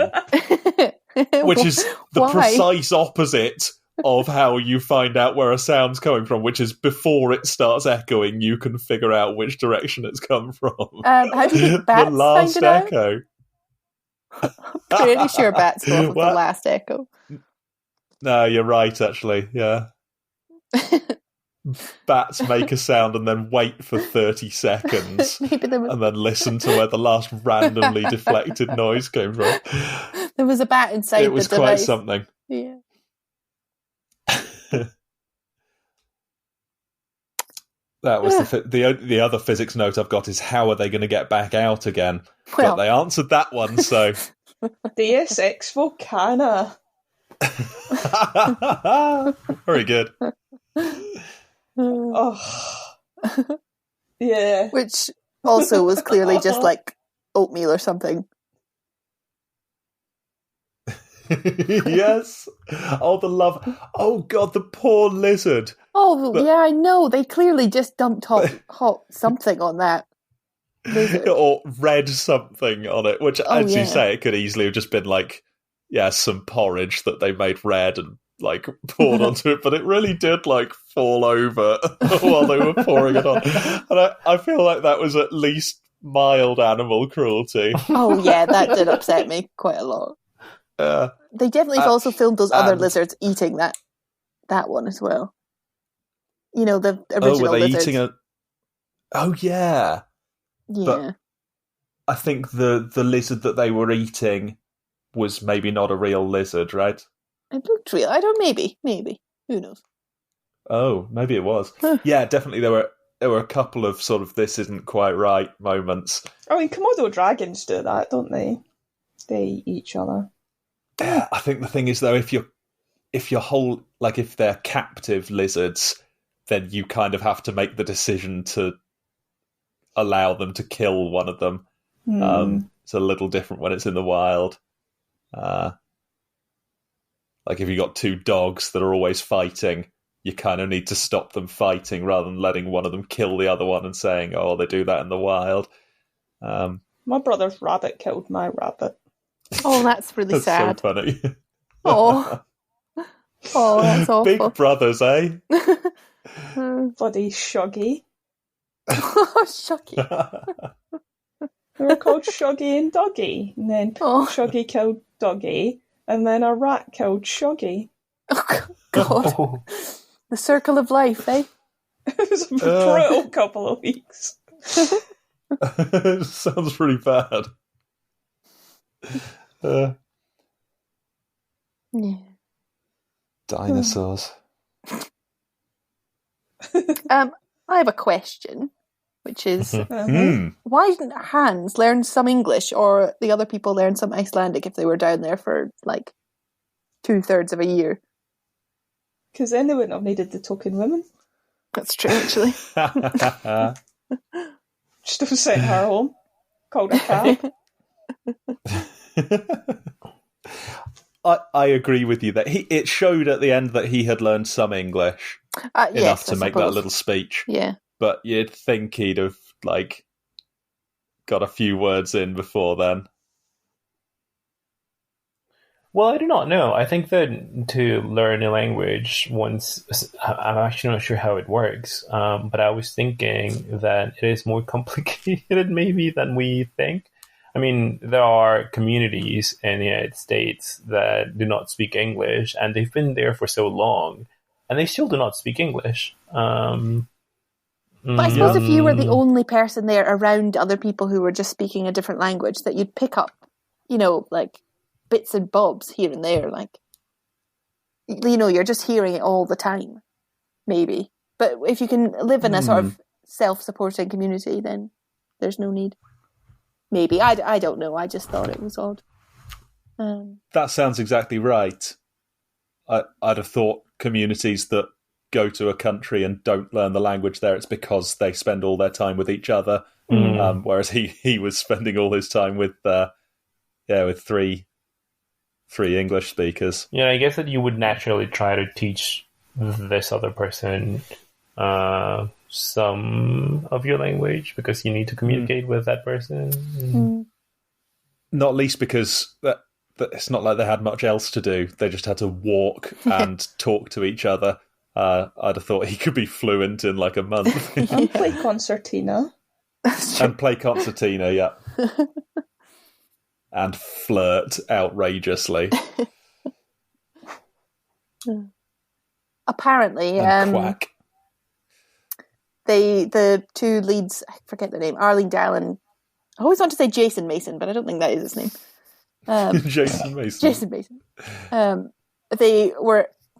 which is the precise opposite of how you find out where a sound's coming from, which is before it starts echoing, you can figure out which direction it's come from. How do you think bats the last find it out? echo. I'm pretty sure bats go off with the last echo. No, you're right, actually, yeah. Bats make a sound and then wait for 30 seconds and then listen to where the last randomly deflected noise came from. There was a bat inside the device. It was quite something. Yeah. That was the other physics note I've got is how are they going to get back out again? Well, but they answered that one, so Deus Ex Volcana. very good. Oh, yeah. Which also was clearly just like oatmeal or something. Yes. Oh, the love. Oh God, the poor lizard. Oh, yeah, I know. They clearly just dumped hot something on that lizard. Or read something on it, which, as you say, it could easily have just been like, yeah, some porridge that they made red and like poured onto it, but it really did like fall over while they were pouring it on. And I feel like that was at least mild animal cruelty. Oh yeah, that did upset me quite a lot. They definitely have also filmed those other lizards eating that one as well. You know, the original were they lizards. eating Oh yeah. Yeah. But I think the lizard that they were eating was maybe not a real lizard, right? It looked real. I don't. Maybe. Who knows? Oh, maybe it was. Yeah, definitely. There were a couple of sort of this isn't quite right moments. I mean, Komodo dragons do that, don't they? They eat each other. Yeah, I think the thing is though, if they're captive lizards, then you kind of have to make the decision to allow them to kill one of them. It's a little different when it's in the wild. Like if you've got two dogs that are always fighting, you kind of need to stop them fighting rather than letting one of them kill the other one and saying, oh, they do that in the wild. My brother's rabbit killed my rabbit. Oh, that's really that's sad. So funny. Oh, that's awful. Big brothers, eh? Bloody Shuggy. Shuggy. They were called Shuggy and Doggy. And then Shuggy killed Doggy. And then a rat killed Shuggy. Oh, God. Oh. The circle of life, eh? It was a brutal couple of weeks. Sounds pretty bad. Yeah. Dinosaurs. I have a question, which is, why didn't Hans learn some English, or the other people learn some Icelandic if they were down there for, like, 2/3 of a year? Because then they wouldn't have needed the token women. That's true, actually. Just have sent her home, called a cab. I agree with you that it showed at the end that he had learned some English enough to make that little speech. Yeah. But you'd think he'd have, like, got a few words in before then. Well, I do not know. I think that to learn a language once, I'm actually not sure how it works, but I was thinking that it is more complicated maybe than we think. I mean, there are communities in the United States that do not speak English, and they've been there for so long, and they still do not speak English. But I suppose if you were the only person there around other people who were just speaking a different language, that you'd pick up, like, bits and bobs here and there, like, you're just hearing it all the time, maybe. But if you can live in a sort of self-supporting community, then there's no need. Maybe. I don't know. I just thought it was odd. That sounds exactly right. I'd have thought communities that go to a country and don't learn the language there, it's because they spend all their time with each other. Whereas he was spending all his time with three English speakers. Yeah, I guess that you would naturally try to teach this other person some of your language because you need to communicate with that person. Not least because that it's not like they had much else to do. They just had to walk and talk to each other. I'd have thought he could be fluent in like a month. And play concertina. And play concertina, yeah. And flirt outrageously. Apparently, and quack. The two leads, I forget their name, Arlene Dallin. I always want to say Jason Mason, but I don't think that is his name. Jason Mason. Jason Mason.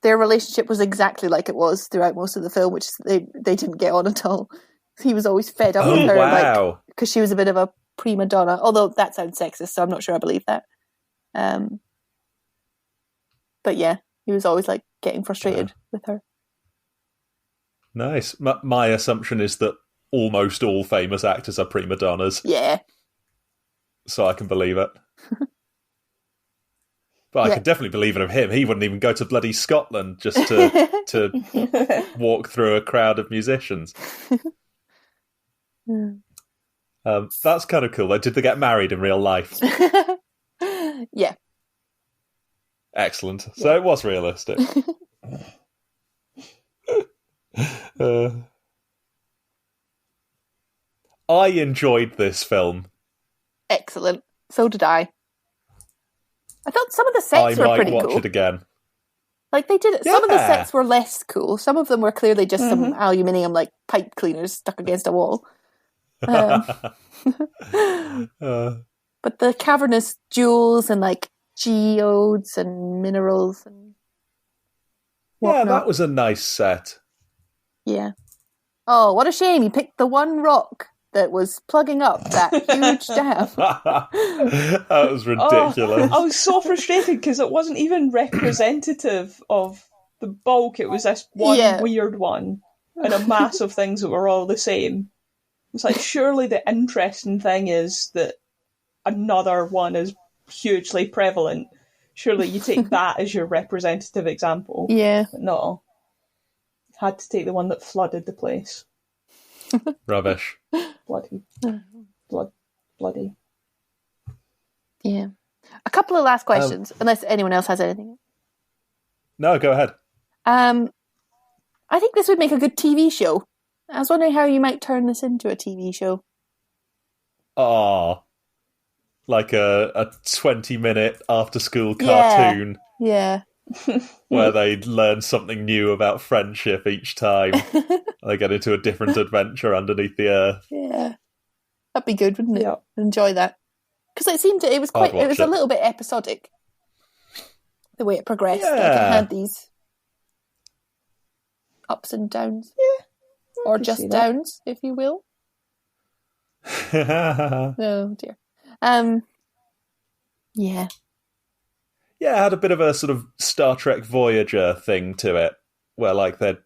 Their relationship was exactly like it was throughout most of the film, which they didn't get on at all. He was always fed up with her, like, because she was a bit of a prima donna. Although that sounds sexist, so I'm not sure I believe that. But yeah, he was always like getting frustrated with her. Nice. My assumption is that almost all famous actors are prima donnas. Yeah. So I can believe it. But I could definitely believe it of him. He wouldn't even go to bloody Scotland just to walk through a crowd of musicians. That's kind of cool. Did they get married in real life? Yeah. Excellent. So it was realistic. I enjoyed this film. Excellent. So did I. I thought some of the sets were pretty cool. I might watch it again. Like they did it. Yeah. Some of the sets were less cool. Some of them were clearly just some aluminium like pipe cleaners stuck against a wall. But the cavernous jewels and like geodes and minerals and whatnot. Yeah, that was a nice set. Yeah. Oh, what a shame! You picked the one rock that was plugging up that huge dam. That was ridiculous. I was so frustrated because it wasn't even representative of the bulk. It was this one weird one and a mass of things that were all the same. It's like, surely the interesting thing is that another one is hugely prevalent. Surely you take that as your representative example. Yeah. But no. Had to take the one that flooded the place. Rubbish. Bloody. Yeah. A couple of last questions, unless anyone else has anything. No, go ahead. I think this would make a good TV show. I was wondering how you might turn this into a TV show. Oh, like a 20-minute after-school cartoon. Yeah. Where they learn something new about friendship each time. They get into a different adventure underneath the earth. Yeah. That'd be good, wouldn't it? Yeah. Enjoy that. Because it was a little bit episodic. The way it progressed. Yeah. Like it had these ups and downs. or just Downs, if you will. Oh dear. Yeah. Yeah, it had a bit of a sort of Star Trek Voyager thing to it, where like they're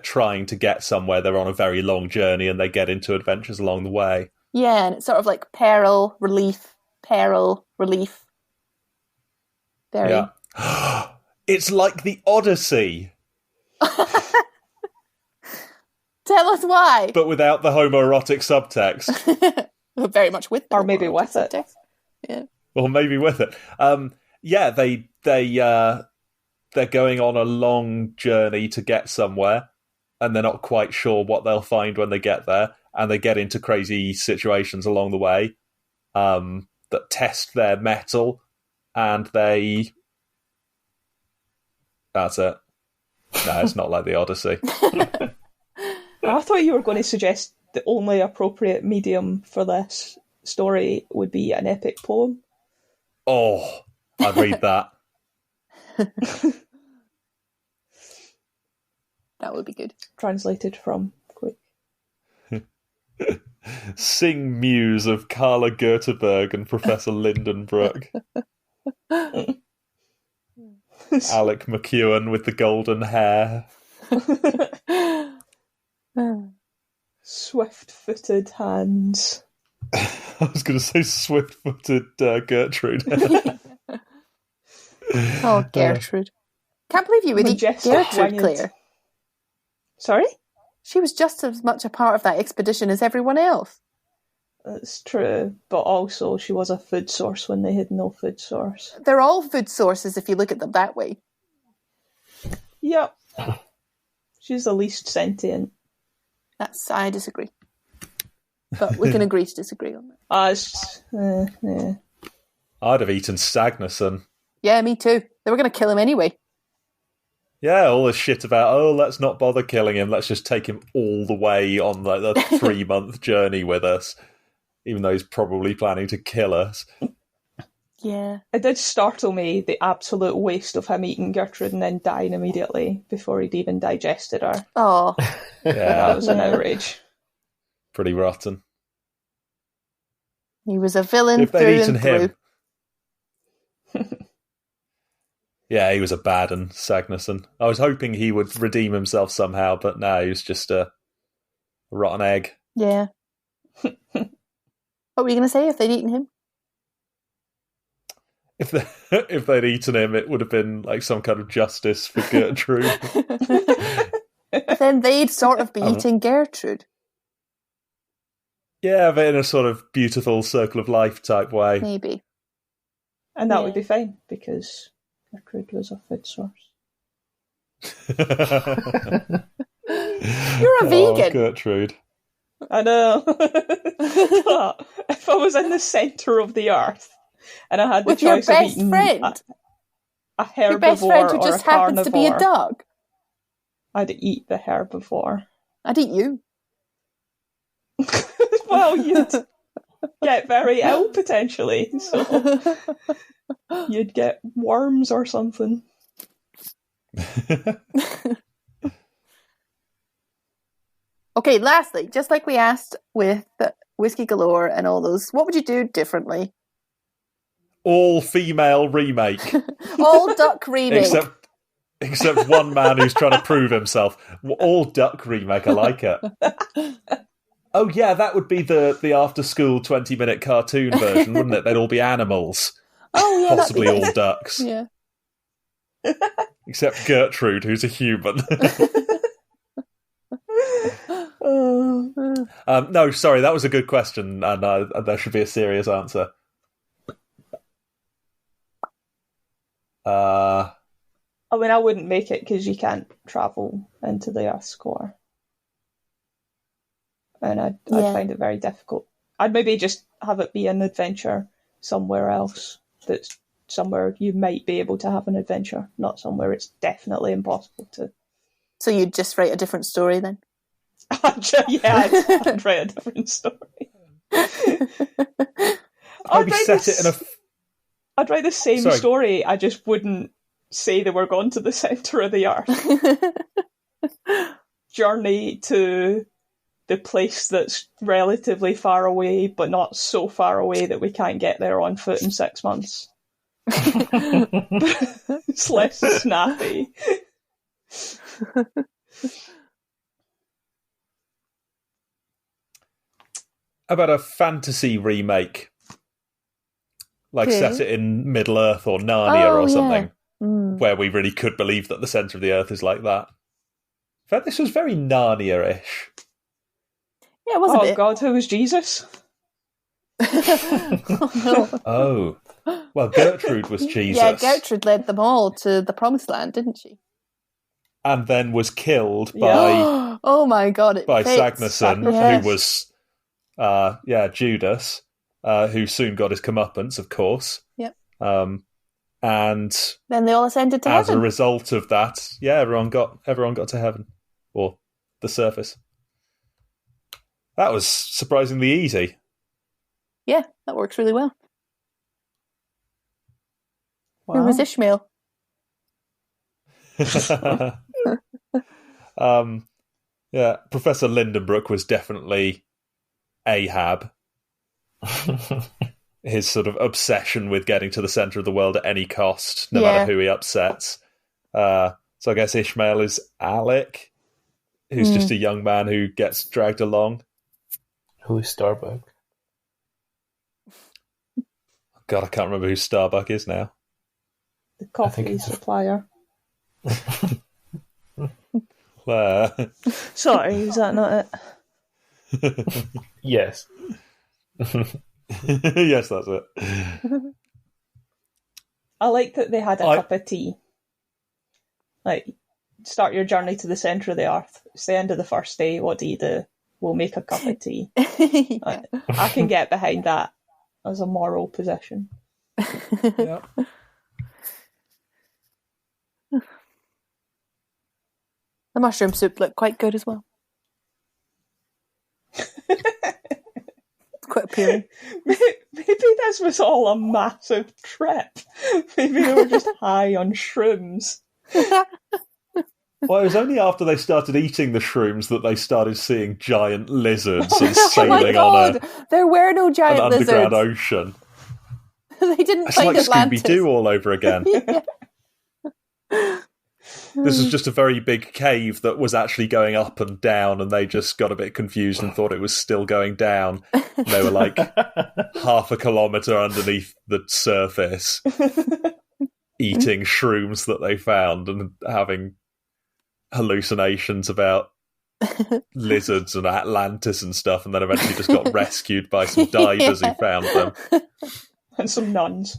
trying to get somewhere, they're on a very long journey, and they get into adventures along the way. Yeah, and it's sort of like peril, relief. Very. Yeah. It's like the Odyssey. Tell us why. But without the homoerotic subtext. Very much with or maybe with it. Subtext. Yeah. Well, maybe with it. Yeah, they're going on a long journey to get somewhere, and they're not quite sure what they'll find when they get there, and they get into crazy situations along the way that test their mettle, and that's it. No, it's not like the Odyssey. I thought you were going to suggest the only appropriate medium for this story would be an epic poem. Oh, I'd read that. That would be good. Translated from quick. Sing Muse of Carla Göteborg and Professor Lindenbrook. Alec McEwen with the golden hair. Swift-footed hands. I was going to say swift-footed Gertrude. Oh, Gertrude. Can't believe you would eat Gertrude, Claire. Sorry? She was just as much a part of that expedition as everyone else. That's true, but also she was a food source when they had no food source. They're all food sources if you look at them that way. Yep. She's the least sentient. I disagree. But we can agree to disagree on that. Yeah. I'd have eaten Stagnason. Yeah, me too. They were going to kill him anyway. Yeah, all this shit about, let's not bother killing him. Let's just take him all the way on like the 3-month journey with us, even though he's probably planning to kill us. Yeah. It did startle me, the absolute waste of him eating Gertrude and then dying immediately before he'd even digested her. Oh. Yeah. That was an outrage. Pretty rotten. He was a villain if through they'd eaten and through. Him. Yeah, he was a bad un, Sagnason. I was hoping he would redeem himself somehow, but no, he was just a rotten egg. Yeah. What were you going to say if they'd eaten him? If they'd eaten him, it would have been like some kind of justice for Gertrude. Then they'd sort of be eating Gertrude. Yeah, but in a sort of beautiful circle of life type way. Maybe. And that would be fine, because Gertrude was a food source. You're a vegan. Gertrude. I know. But if I was in the centre of the earth and I had the choice of eating a herbivore your best friend who just happens to be a dog, I'd eat the herbivore. I'd eat you. Well, you'd get very ill potentially, so you'd get worms or something. Okay, lastly, just like we asked with Whiskey Galore and all those, what would you do differently? All female remake. All duck remake. Except one man who's trying to prove himself. All duck remake, I like it. Oh yeah, that would be the after-school 20-minute cartoon version, wouldn't it? They'd all be animals. Oh yeah, possibly all nice. Ducks. Yeah. Except Gertrude, who's a human. No, sorry, that was a good question, and there should be a serious answer. I mean, I wouldn't make it because you can't travel into the Earth's core. And I'd find it very difficult. I'd maybe just have it be an adventure somewhere else. That's somewhere you might be able to have an adventure, not somewhere it's definitely impossible to. So you'd just write a different story then? I'd write a different story. Maybe set it in a... I'd write the same story, I just wouldn't say they were gone to the centre of the Earth. journey to the place that's relatively far away, but not so far away that we can't get there on foot in 6 months. It's less snappy. How about a fantasy remake? Like set it in Middle Earth or Narnia or something, where we really could believe that the centre of the Earth is like that. In fact, this was very Narnia-ish. Yeah, it was a bit. Oh God, who was Jesus? Oh. Well, Gertrude was Jesus. Yeah, Gertrude led them all to the Promised Land, didn't she? And then was killed by oh my God, by fits. Sagnason, Yes. who was Judas, who soon got his comeuppance, of course. Yep. And then they all ascended to as heaven. a result of that, everyone got to heaven, or the surface. That was surprisingly easy. Yeah, that works really well. Wow. Who was Ishmael? Professor Lindenbrook was definitely Ahab. His sort of obsession with getting to the centre of the world at any cost, no matter who he upsets. So I guess Ishmael is Alec, who's just a young man who gets dragged along. Who is Starbuck? God, I can't remember who Starbuck is now. The coffee supplier. Sorry, is that not it? Yes. Yes, that's it. I like that they had a cup of tea. Like, start your journey to the centre of the earth. It's the end of the first day. What do? We'll make a cup of tea. I can get behind that as a moral position. Yeah. The mushroom soup looked quite good as well. Quite appealing. Maybe this was all a massive trip. Maybe they were just high on shrooms. Well, it was only after they started eating the shrooms that they started seeing giant lizards and sailing on there were no giant an lizards. underground ocean. They didn't It's find like Atlantis. Scooby-Doo all over again. This was just a very big cave that was actually going up and down, and they just got a bit confused and thought it was still going down. And they were like half a kilometre underneath the surface, eating shrooms that they found and having hallucinations about lizards and Atlantis and stuff, and then eventually just got rescued by some divers who found them. And some nuns.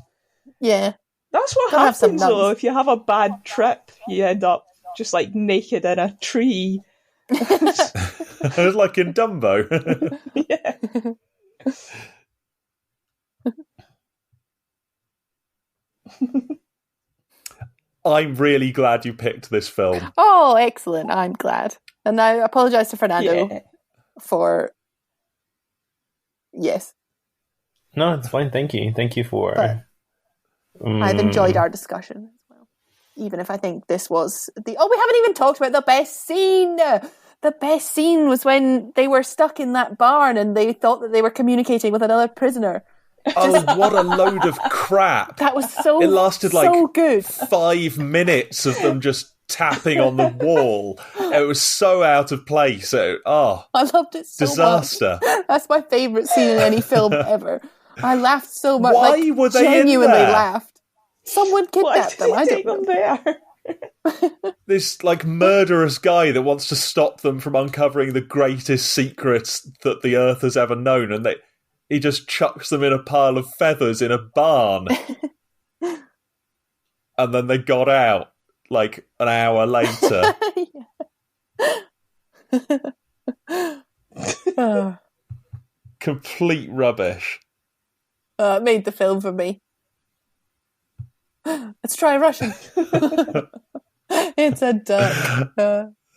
Yeah. That's what Gotta have some happens, though. nuns. If you have a bad trip, you end up just, like, naked in a tree. It was like in Dumbo. Yeah. I'm really glad you picked this film. Oh, excellent. I'm glad. And I apologise to Fernando for... Yes. No, it's fine. Thank you. Thank you for... I've enjoyed our discussion as well. Even if I think this was the... Oh, we haven't even talked about the best scene! The best scene was when they were stuck in that barn and they thought that they were communicating with another prisoner. Oh, what a load of crap. That was so It lasted like so good. 5 minutes of them just tapping on the wall. It was so out of place. I loved it so disaster. much. That's my favourite scene in any film ever. I laughed so much. Why were they genuinely in there? laughed. Someone kidnapped them. I don't know. There? This like murderous guy that wants to stop them from uncovering the greatest secrets that the earth has ever known, and he just chucks them in a pile of feathers in a barn. And then they got out like an hour later. Complete rubbish. It made the film for me. Let's try Russian. It's a duck.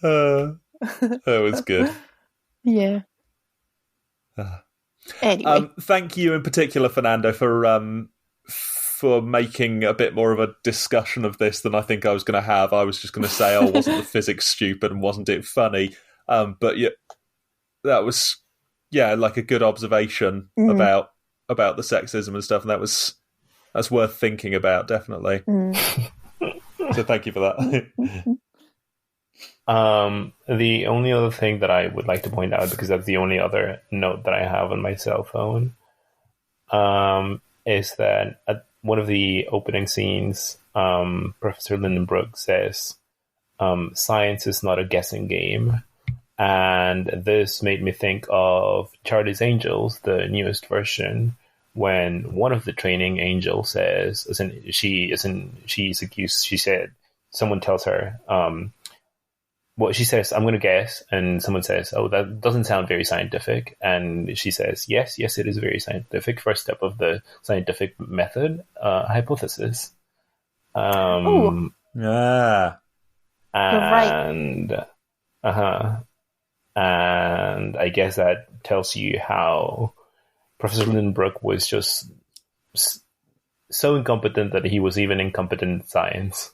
That was good. Yeah. Anyway. Thank you in particular, Fernando, for for making a bit more of a discussion of this than I think I was going to have. I was just going to say, oh, wasn't the physics stupid and wasn't it funny? But yeah, that was like a good observation about the sexism and stuff, and that's worth thinking about, definitely. So thank you for that. The only other thing that I would like to point out, because that's the only other note that I have on my cell phone, is that at one of the opening scenes, Professor Lindenbrook says, science is not a guessing game. And this made me think of Charlie's Angels, the newest version, when one of the training angels says, she's accused, she said, someone tells her, she says, I'm going to guess, and someone says, oh, that doesn't sound very scientific, and she says, yes, it is very scientific. First step of the scientific method, hypothesis. Yeah. And right. And I guess that tells you how Professor Lindenbrook was just so incompetent that he was even incompetent in science.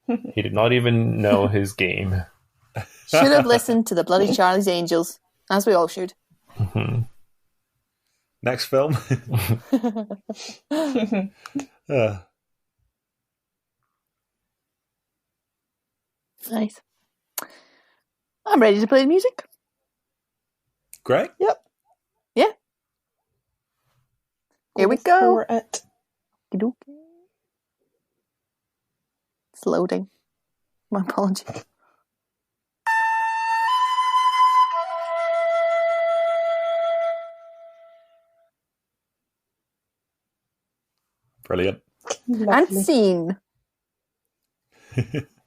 He did not even know his game. Should have listened to the bloody Charlie's Angels, as we all should. Next film. Nice. I'm ready to play the music. Great. Yep. Yeah. Here we go. For it. It's loading. My apologies. Brilliant. And scene.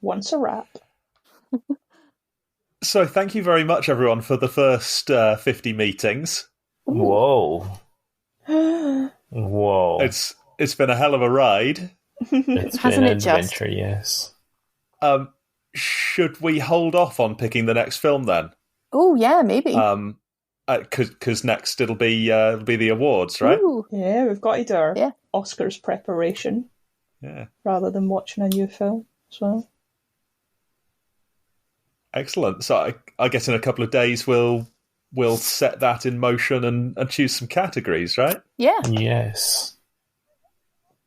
Once a wrap. So thank you very much, everyone, for the first 50 meetings. Whoa. Whoa. It's been a hell of a ride. It's been an adventure, yes. Should we hold off on picking the next film then? Oh, yeah, maybe. Because next it'll be the awards, right? Ooh. Yeah, we've got to do our Oscars preparation. Yeah. Rather than watching a new film as well. Excellent. So I guess in a couple of days we'll set that in motion and choose some categories, right? Yeah. Yes.